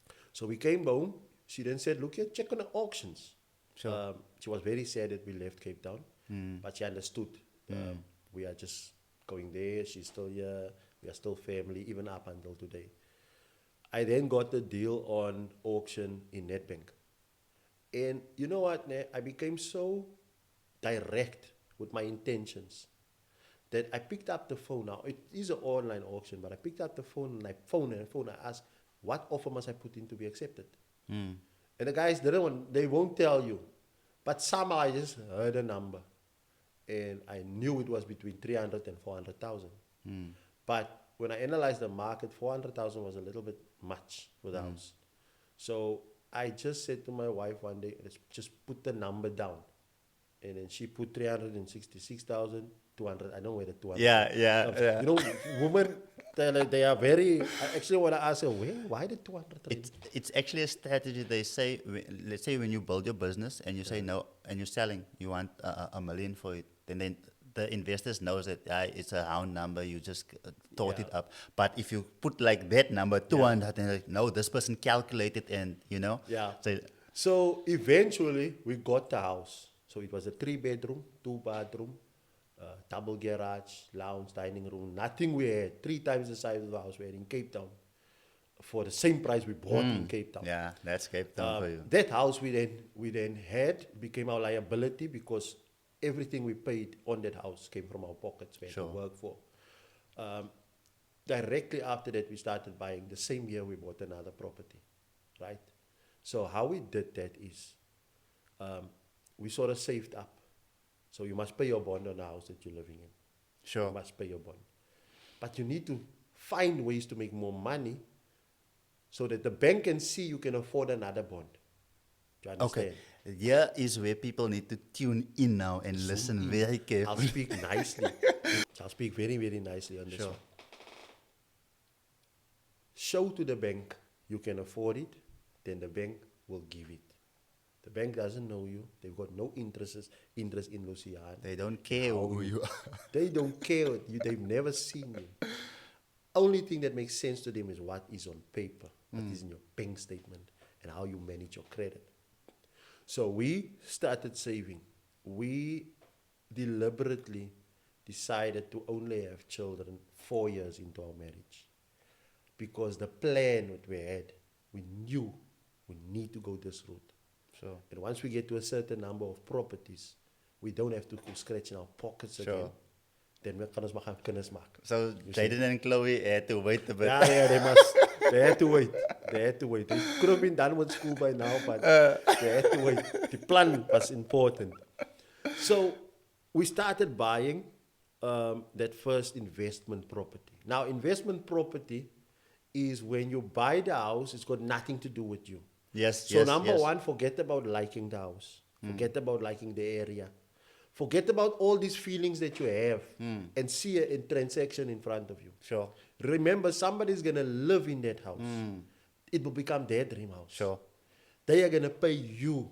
Right? So we came home. She then said, look here, check on the auctions. Sure. She was very sad that we left Cape Town, but she understood. We are just going there. She's still here. We are still family, even up until today. I then got the deal on auction in Nedbank. And you know what, I became so direct with my intentions that I picked up the phone. Now, it is an online auction, but I picked up the phone and I asked, what offer must I put in to be accepted? And the guys they won't tell you. But somehow I just heard a number. And I knew it was between 300 and 400,000. But when I analyzed the market, 400,000 was a little bit much for the house. So I just said to my wife one day, let's just put the number down. And then she put 366,200. I don't know where the 200. Yeah. You know, women, they are very. I actually want to ask her, why the 200? It's actually a strategy. They say, let's say when you build your business and you say no, and you're selling, you want a million for it. Then the investors knows that it's a round number. You just thought it up. But if you put like that number 200, and like, no, this person calculated and Yeah. So So eventually we got the house. So it was a 3-bedroom, 2-bathroom, double garage, lounge, dining room. Nothing we had. 3 times the size of the house we had in Cape Town. For the same price we bought in Cape Town. yeah, that's Cape Town for you. That house we then had became our liability because everything we paid on that house came from our pockets. We had to work for. Directly after that, we started buying. The same year, we bought another property, right? So how we did that is we sort of saved up. So you must pay your bond on the house that you're living in. Sure. You must pay your bond. But you need to find ways to make more money so that the bank can see you can afford another bond. Do you understand? Okay. Here is where people need to tune in now and listen very I'll carefully. speak nicely. I'll speak very, very nicely on this Sure. one. Show to the bank you can afford it, then the bank will give it. The bank doesn't know you. They've got no interest in Luciana. They don't care who you are. They don't care. They've never seen you. Only thing that makes sense to them is what is on paper, what is in your bank statement, and how you manage your credit. So we started saving. We deliberately decided to only have children 4 years into our marriage. Because the plan that we had, we knew we need to go this route. Sure. And once we get to a certain number of properties, we don't have to go scratch in our pockets again. Then we can gaan kinders maak. So Jaden and Chloe had to wait a bit. Yeah, they had to wait. They could have been done with school by now, but they had to wait. The plan was important. So we started buying that first investment property. Now, investment property is when you buy the house, it's got nothing to do with you. Yes, So number one, forget about liking the house. Forget about liking the area. Forget about all these feelings that you have and see a transaction in front of you. Sure. Remember, somebody's going to live in that house. It will become their dream house. Sure. They are going to pay you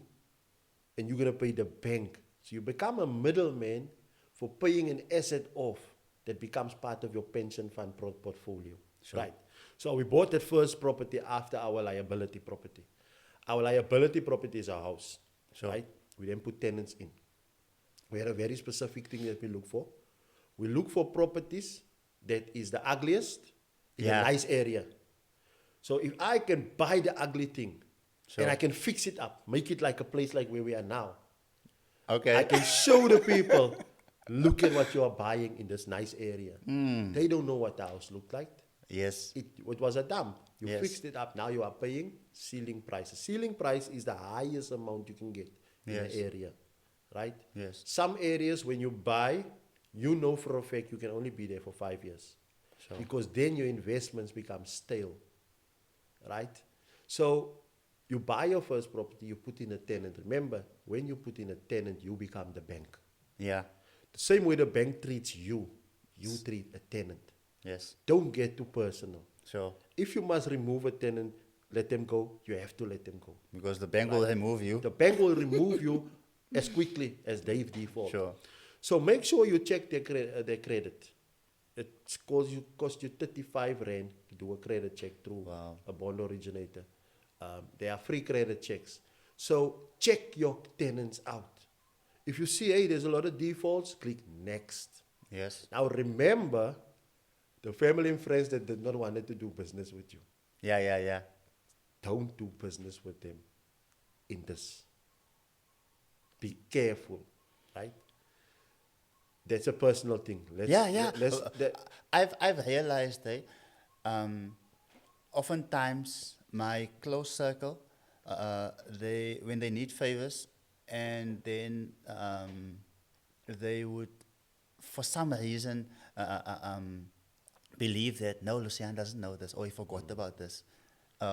and you're going to pay the bank. So you become a middleman for paying an asset off that becomes part of your pension fund portfolio. Right. So we bought that first property after our liability property. Our liability property is our house. Sure. Right. We then put tenants in. We had a very specific thing that we look for. We look for properties that is the ugliest in a Yeah. nice area. So if I can buy the ugly thing Sure. and I can fix it up, make it like a place like where we are now, Okay. I can show the people, look at what you are buying in this nice area. They don't know what the house looked like. Yes. It was a dump. You Yes. fixed it up. Now you are paying ceiling prices. Ceiling price is the highest amount you can get in Yes. the area, right? Yes. Some areas when you buy, you know for a fact you can only be there for 5 years. Sure. Because then your investments become stale, right? So you buy your first property, you put in a tenant. Remember, when you put in a tenant, you become the bank. Yeah. The same way the bank treats you, you treat a tenant. Yes. Don't get too personal. Sure. If you must remove a tenant, let them go, you have to let them go. Because the bank will remove you. The bank will remove you as quickly as they default. Sure. So make sure you check their credit. It cost you 35 Rand to do a credit check through Wow. a bond originator. There are free credit checks. So check your tenants out. If you see, hey, there's a lot of defaults, click next. Yes. Now remember, the family and friends that did not want to do business with you, Yeah, yeah, yeah. don't do business with them in this. Be careful, right? That's a personal thing. Yeah. Let's, I've realized that oftentimes my close circle, they when they need favors, and then they would, for some reason, believe that no, Lucian doesn't know this, or he forgot about this,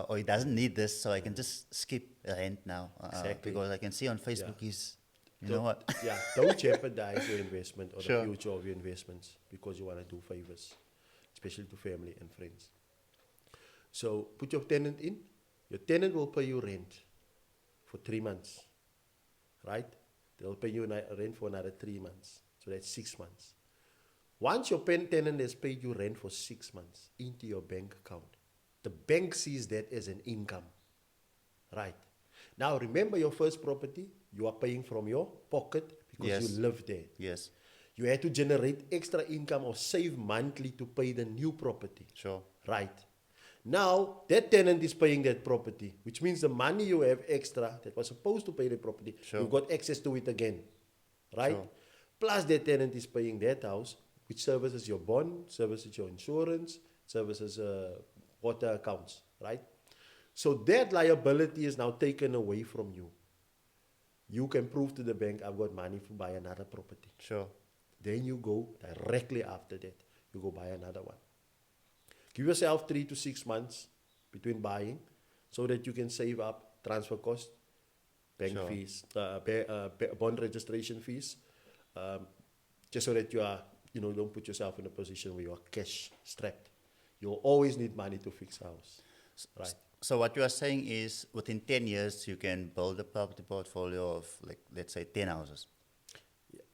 or he doesn't need this, so I can just skip rent now, Exactly. because I can see on Facebook Yeah. he's, you know what? Yeah, don't jeopardize your investment or Sure. the future of your investments because you want to do favors, especially to family and friends. So put your tenant in. Your tenant will pay you rent for 3 months, right? They'll pay you rent for another 3 months. So that's 6 months. Once your tenant has paid you rent for 6 months into your bank account, the bank sees that as an income, right? Now remember your first property, you are paying from your pocket because Yes. you live there. Yes, You had to generate extra income or save monthly to pay the new property. sure. Right. Now, that tenant is paying that property, which means the money you have extra that was supposed to pay the property, Sure. you got access to it again. Right? Sure. Plus, that tenant is paying that house, which services your bond, services your insurance, services water accounts. Right? So, that liability is now taken away from you. You can prove to the bank, I've got money to buy another property. Sure. Then you go directly after that, you go buy another one. Give yourself 3 to 6 months between buying so that you can save up transfer cost, bank Sure. fees, bond registration fees, just so that you are, don't put yourself in a position where you are cash strapped. You'll always need money to fix a house. Right. So what you are saying is within 10 years, you can build a property portfolio of, like, let's say 10 houses.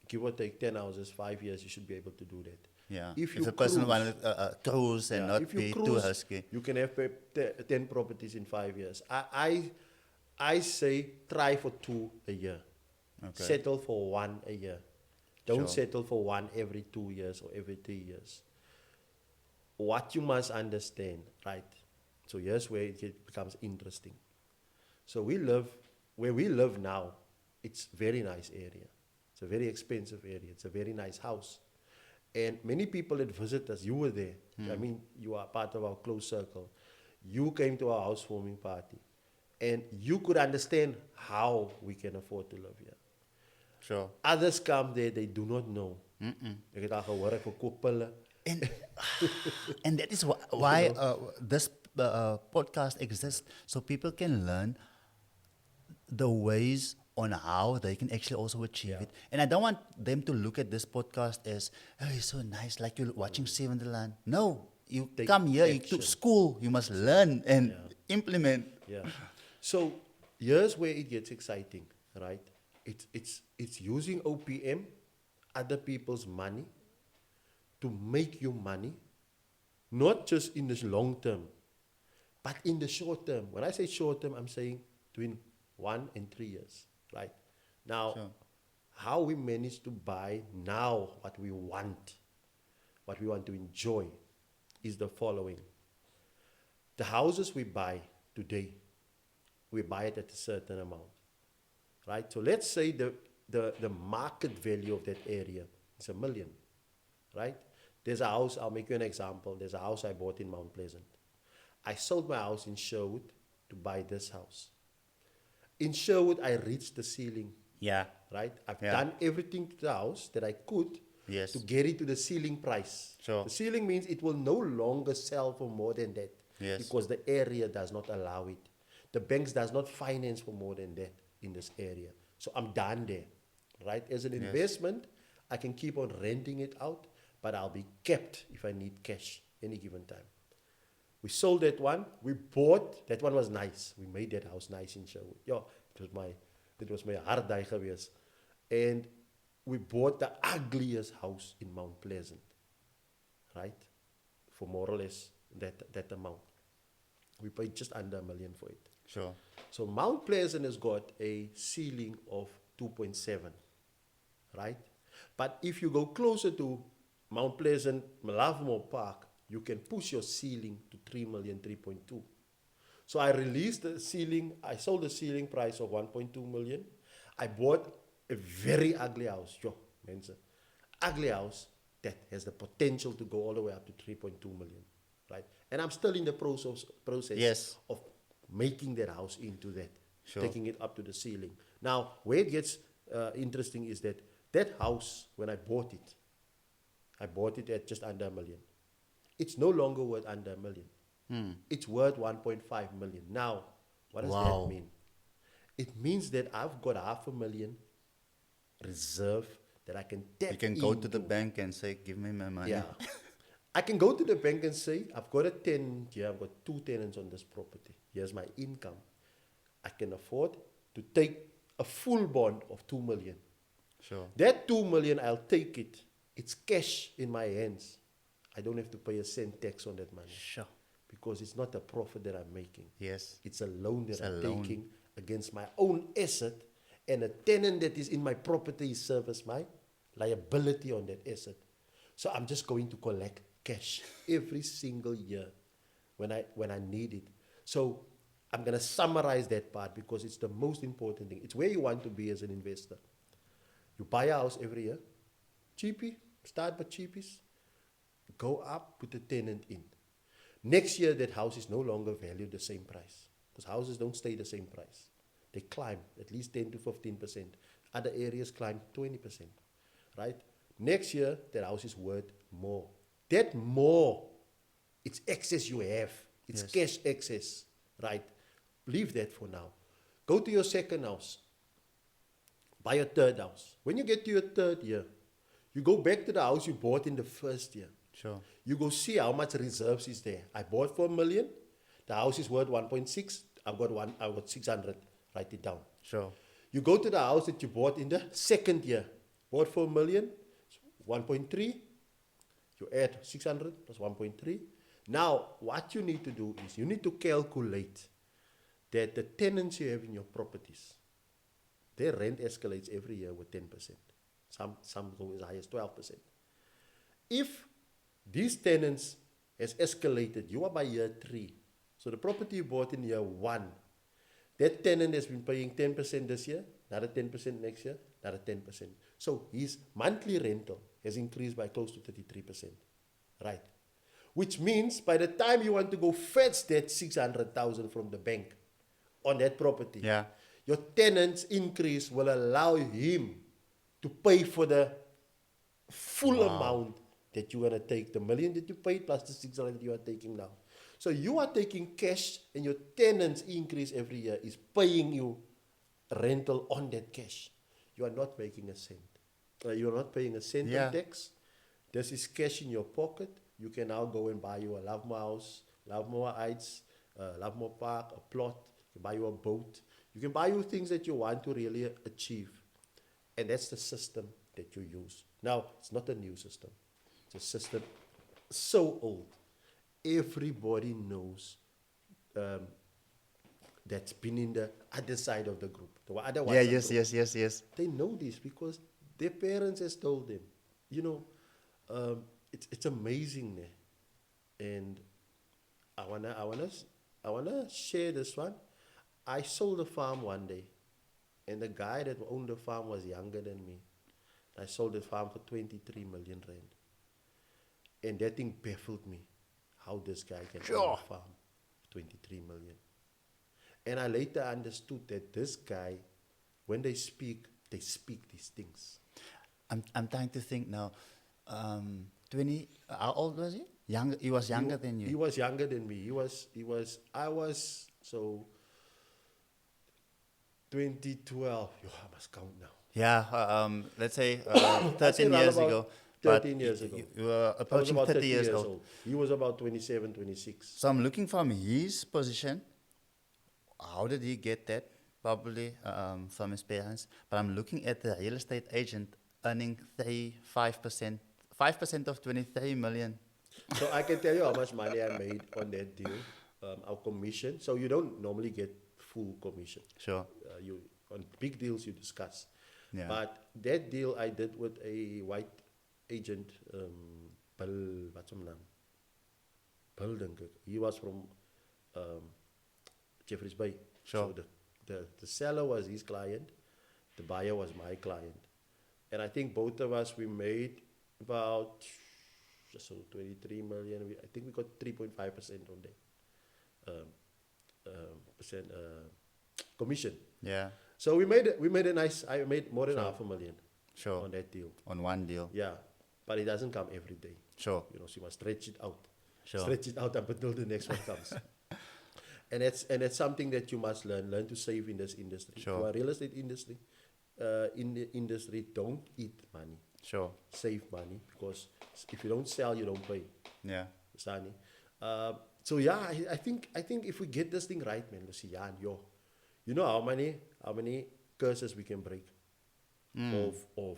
Give or take 10 houses, 5 years, you should be able to do that. Yeah. If If you a person cruise- wants to cruise and Yeah, not if you be too cruise, husky. you can have 10 properties in 5 years. I say try for 2 a year. Okay. Settle for 1 a year. Don't Sure. settle for 1 every 2 years or every 3 years. What you must understand, right? So here's where becomes interesting. So where we live now, it's very nice area. It's a very expensive area. It's a very nice house. And many people that visit us, you were there. I mean, you are part of our close circle. You came to our housewarming party. And you could understand how we can afford to live here. Sure. Others come there, they do not know. Ek het al gehoor, ek verkoop pille. And, and that is why this podcast exists, so people can learn the ways on how they can actually also achieve Yeah. it. And I don't want them to look at this podcast as, oh, it's so nice, like you're watching Seven the Land. No, you Take come here, you action. to school, you must learn and Yeah. implement. Yeah. So here's where it gets exciting, right? It's using OPM, other people's money, to make you money, not just in the long term, but in the short term. When I say short term, I'm saying between 1 and 3 years, right? Now, Sure. how we manage to buy now what we want to enjoy, is the following. The houses we buy today, we buy it at a certain amount, right? So let's say the market value of that area is 1 million, right? There's a house, I'll make you an example. There's a house I bought in Mount Pleasant. I sold my house in Sherwood to buy this house. In Sherwood, I reached the ceiling, Yeah. right? I've Yeah. done everything to the house that I could Yes. to get it to the ceiling price. Sure. The ceiling means it will no longer sell for more than that, Yes. because the area does not allow it. The banks does not finance for more than that in this area. So I'm done there, right? As an investment, I can keep on renting it out, but I'll be kept if I need cash any given time. We sold that one. We bought, that one was nice. We made that house nice in Sherwood. Yeah, it was my hard day geweest. And we bought the ugliest house in Mount Pleasant, right? For more or less that amount. We paid just under 1 million for it. Sure. So Mount Pleasant has got a ceiling of 2.7, right? But if you go closer to Mount Pleasant, Malavmo Park, you can push your ceiling to 3 million, 3.2. So I released the ceiling, I sold the ceiling price of 1.2 million. I bought a very ugly house, mensen. Ugly house that has the potential to go all the way up to 3.2 million, right? And I'm still in the process Yes. of making that house into that, Sure. taking it up to the ceiling. Now, where it gets interesting is that house, when I bought it at just under 1 million. It's no longer worth under 1 million. It's worth 1.5 million. Now, what does Wow. that mean? It means that I've got 500,000 reserve that I can tap You can go to the into. bank and say, give me my money. Yeah. I can go to the bank and say, I've got a tenant here, I've got 2 tenants on this property. Here's my income. I can afford to take a full bond of 2 million. Sure. That 2 million, I'll take it. It's cash in my hands. I don't have to pay a cent tax on that money, Sure. because it's not a profit that I'm making. Yes. It's a loan that It's a I'm loan. taking against my own asset, and a tenant that is in my property serves as my liability on that asset. So I'm just going to collect cash every single year when I need it. So I'm going to summarize that part, because it's the most important thing. It's where you want to be as an investor. You buy a house every year, cheapy, start with cheapies, go up, put a tenant in. Next year, that house is no longer valued the same price, because houses don't stay the same price. They climb at least 10 to 15%. Other areas climb 20%, right? Next year, that house is worth more. That more, it's excess you have. It's Yes. cash excess, right? Leave that for now. Go to your second house. Buy a third house. When you get to your third year, you go back to the house you bought in the first year. Sure. You go see how much reserves is there. I bought for 1 million. The house is worth 1.6. I've got 600. Write it down. Sure. You go to the house that you bought in the second year. Bought for 1 million, 1.3. You add 600 plus 1.3. Now, what you need to do is you need to calculate that the tenants you have in your properties, their rent escalates every year with 10%. Some go as high as 12%. If these tenants has escalated, you are by year 3. So the property you bought in year 1, that tenant has been paying 10% this year, another 10% next year, another 10%. So his monthly rental has increased by close to 33%, right? Which means by the time you want to go fetch that 600,000 from the bank on that property, Yeah. your tenant's increase will allow him to pay for the full amount that you're going to take, the 1 million that you paid plus the 600 you are taking now. So you are taking cash, and your tenant's increase every year is paying you rental on that cash. You are not making a cent. You are not paying a cent Yeah. on tax. This is cash in your pocket. You can now go and buy you a Lovemore house, Lovemore Heights, Lovemore Park, a plot. You can buy you a boat. You can buy you things that you want to really achieve. And that's the system that you use. Now, it's not a new system. It's a system so old. Everybody knows that's been in the other side of the group, the other Yeah, WhatsApp yes, group. yes, yes, yes. They know this because their parents has told them. You know, it's amazing, and I wanna share this one. I sold a farm one day, and the guy that owned the farm was younger than me. I sold the farm for 23 million rand, and that thing baffled me, how this guy can own a Sure. farm, 23 million. And I later understood that this guy, when they speak these things. I'm trying to think now. 20, how old was he? Younger, he was younger than He you. was younger than me. I was, so 2012. Yo, I must count now. Yeah, let's say I'd say 13 around years about ago. 13 years ago. You were I was approaching about 30 years old. He was about 27, 26. So I'm looking from his position. How did he get that? Probably from his parents. But I'm looking at the real estate agent earning 5% of 23 million. So I can tell you how much money I made on that deal. Our commission. So you don't normally get full commission. Sure. You on big deals you discuss. Yeah. But that deal I did with a white agent, Bill, what's his name? Bill, denk ek. He was from Jeffreys Bay. Sure. So the seller was his client, the buyer was my client. And I think both of us, we made about, so 23 million. I think we got 3.5% on that. Percent commission. Yeah. So we made a nice. I made more than Sure. $500,000 Sure. on that deal. On one deal. Yeah, but it doesn't come every day. Sure. You know, so you must stretch it out. Sure. Stretch it out up until the next one comes. And that's something that you must learn. Learn to save in this industry. Sure. You are real estate industry. In the industry, don't eat money. Sure. Save money, because if you don't sell, you don't pay. Yeah. Sani. So yeah, I think if we get this thing right, man, Lucian, you know how many curses we can break of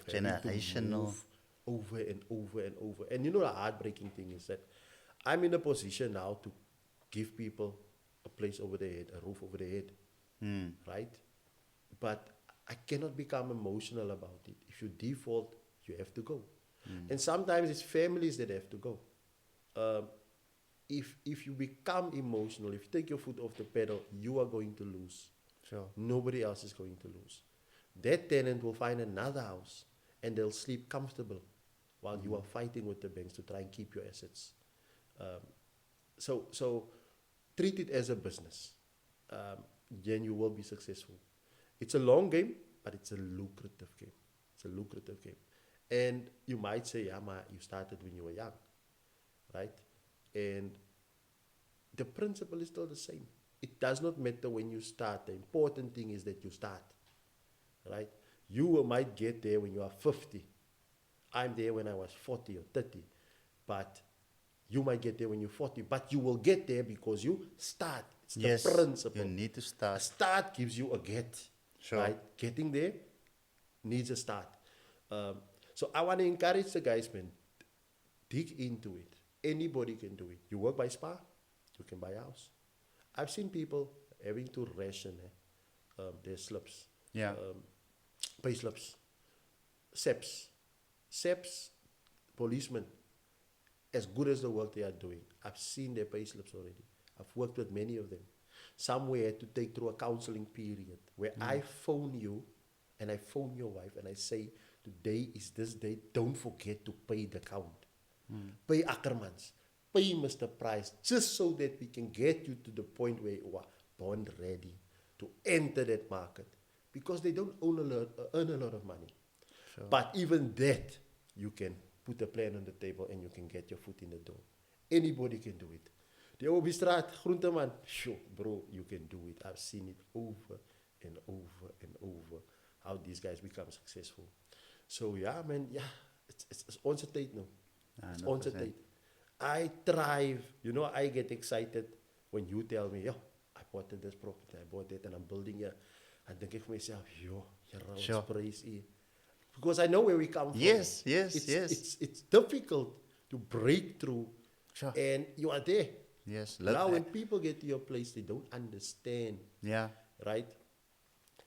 having to Generational. move over and over and over. And you know the heartbreaking thing is that I'm in a position now to give people a place over their head, a roof over their head, right? But I cannot become emotional about it. If you default, you have to go. And sometimes it's families that have to go. If you become emotional, if you take your foot off the pedal, you are going to lose. Sure. Nobody else is going to lose. That tenant will find another house and they'll sleep comfortable while you are fighting with the banks to try and keep your assets. So treat it as a business. Then you will be successful. It's a long game, but it's a lucrative game. It's a lucrative game. And you might say, yeah, ma, you started when you were young, right? And the principle is still the same. It does not matter when you start. The important thing is that you start, right? You might get there when you are 50. I'm there when I was 40 or 30. But you might get there when you're 40. But you will get there because you start. It's Yes. the principle. You need to A start. start gives you a get. Sure. Right? Getting there needs a start. So I want to encourage the guys, man, dig into it. Anybody can do it. You work by spa, you can buy a house. I've seen people having to ration their slips, Yeah. pay slips, SEPs, policemen, as good as the work they are doing. I've seen their pay slips already. I've worked with many of them. Some we had to take through a counseling period where I phone you and I phone your wife and I say, today is this day, don't forget to pay the count. Pay Ackermans, pay Mr. Price, just so that we can get you to the point where you are bond ready to enter that market. Because they don't earn a lot of money. Sure. But even that, you can put a plan on the table and you can get your foot in the door. Anybody can do it. The Obistraat, Groenteman, sure, bro, you can do it. I've seen it over and over and over, how these guys become successful. So yeah, man, yeah, it's onze tijd now. It's onze 100%. tijd. I thrive. You know, I get excited when you tell me, yo, I bought this property, I bought it, and I'm building here. And think for myself, yo, you're Sure. praise here. Because I know where we come from. Yes, yes, it's, yes. It's difficult to break through, Sure. and you are there. Yes. Now, when people get to your place, they don't understand, Yeah. right?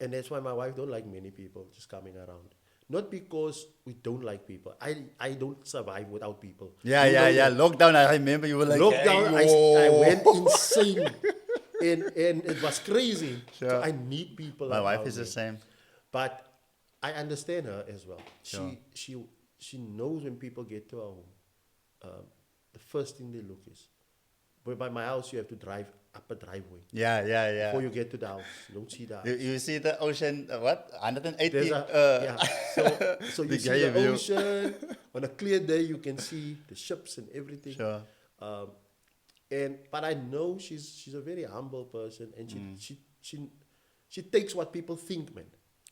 And that's why my wife don't like many people just coming around. Not because we don't like people. I don't survive without people. Yeah, You yeah, know yeah. that. Lockdown, I remember you were like, Lockdown, hey, I yo. went insane, and it was crazy. So Sure. I need people My wife around is the me. same. But I understand her as well. Sure. She knows when people get to her home, the first thing they look is. But by my house, you have to drive up a driveway Yeah, yeah, yeah. before you get to the house. You don't see the house. You see the ocean, what? 180? There's a yeah. So you see degree the view. ocean on a clear day. You can see the ships and everything. Sure. Um, but I know she's a very humble person, and she takes what people think, man.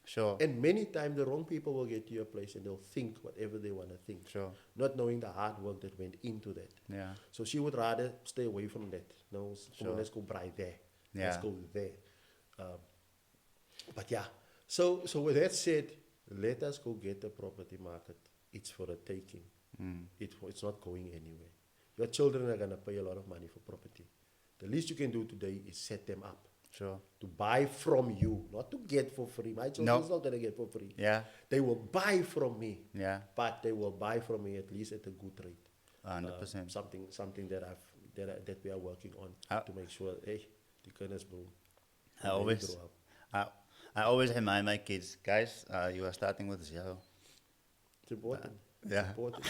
Sure. And many times the wrong people will get to your place and they'll think whatever they want to think, Sure. not knowing the hard work that went into that. Yeah. So she would rather stay away from that. No, come on, Sure. let's go bright there. Let's Yeah. go there. Um, but yeah, so with that said, let us go get the property market. It's for a taking. It's not going anywhere. Your children are gonna pay a lot of money for property. The least you can do today is set them up Sure. to buy from you, not to get for free. My children No. is not gonna get for free. Yeah. They will buy from me, Yeah. but they will buy from me at least at a good rate. 100%. Something that we are working on Uh, to make sure, hey, die kinders boom. I always, I always remind my kids, guys, you are starting with zero. It's important. yeah. It's important.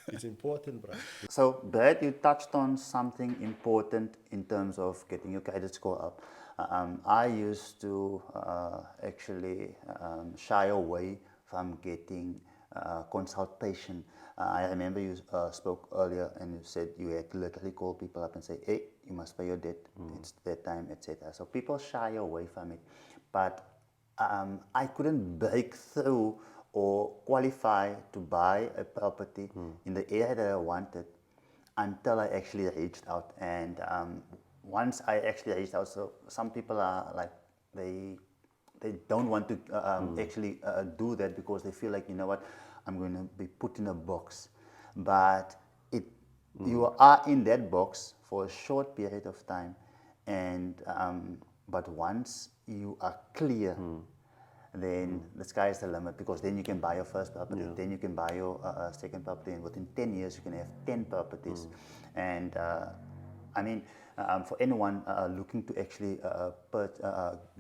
It's important, bro. So, Brad, you touched on something important in terms of getting your credit score up. I used to actually shy away from getting consultation. I remember you spoke earlier and you said you had to literally call people up and say, hey, you must pay your debt, it's that time, etc. So people shy away from it. But I couldn't break through or qualify to buy a property in the area that I wanted until I actually reached out. And once I actually reached out, so some people are like, they don't want to actually do that because they feel like, you know what, I'm going to be put in a box. But you are in that box for a short period of time, and but once you are clear, then the sky is the limit, because then you can buy your first property, then you can buy your second property, and within 10 years you can have 10 properties. And I mean, for anyone looking to actually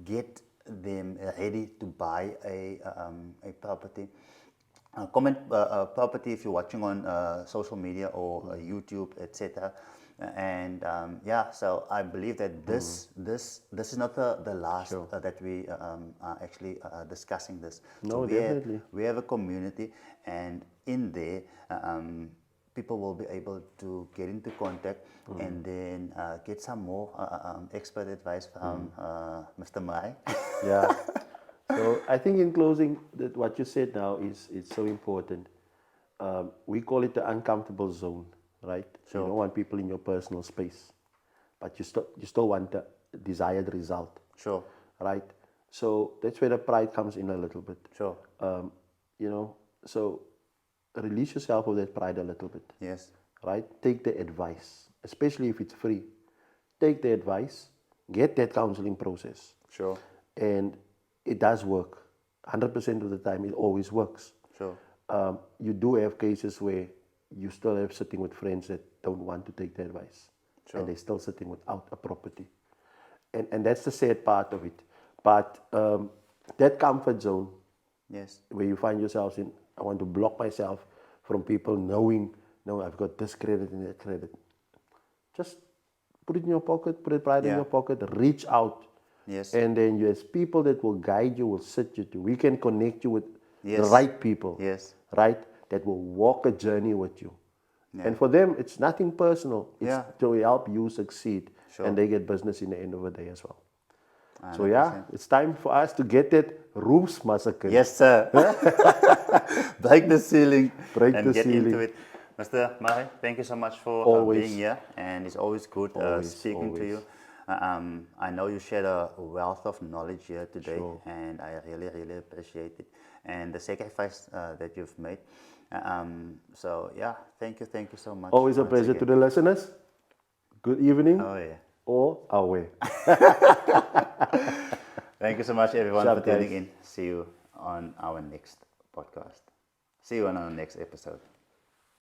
get them ready to buy a property, comment property if you're watching on social media or YouTube, etc. And yeah, so I believe that this is not the last Sure. that we are actually discussing this. No, we definitely. we have a community, and in there people will be able to get into contact and then get some more expert advice from Mr. Mai. Yeah. So I think in closing, that what you said now is so important. We call it the uncomfortable zone, right? Sure. You don't want people in your personal space, but you still want the desired result, Sure, right? So that's where the pride comes in a little bit. sure, You know, so release yourself of that pride a little bit, yes, right? Take the advice, especially if it's free. Take the advice, get that counseling process. sure, And it does work. 100% of the time, it always works. sure, You do have cases where you still have sitting with friends that don't want to take the advice. Sure. And they're still sitting without a property. And that's the sad part of it. But that comfort zone, yes, where you find yourselves in, I want to block myself from people knowing, no, I've got this credit and that credit. Just put it in your pocket, put it right in Yeah. your pocket, reach out. yes, And then there's people that will guide you, will sit you to. We can connect you with the Yes. right people, yes, right? That will walk a journey with you. Yeah. And for them, it's nothing personal. It's Yeah. to help you succeed. Sure. And they get business in the end of the day as well. So 100%. yeah, it's time for us to get that roofs massacre. Yes, sir. Break the ceiling Break and the get ceiling. into it. Mr. Mai, thank you so much for Always. being here, and it's always good Always, speaking to always. you. I know you shared a wealth of knowledge here today, Sure. and I really, really appreciate it. And the sacrifice that you've made. So yeah, thank you so much. Always a once pleasure to again. the listeners. Good evening Oh yeah. or away. Thank you so much, everyone, Sharp, for tuning guys. in. See you on our next podcast. See you on our next episode.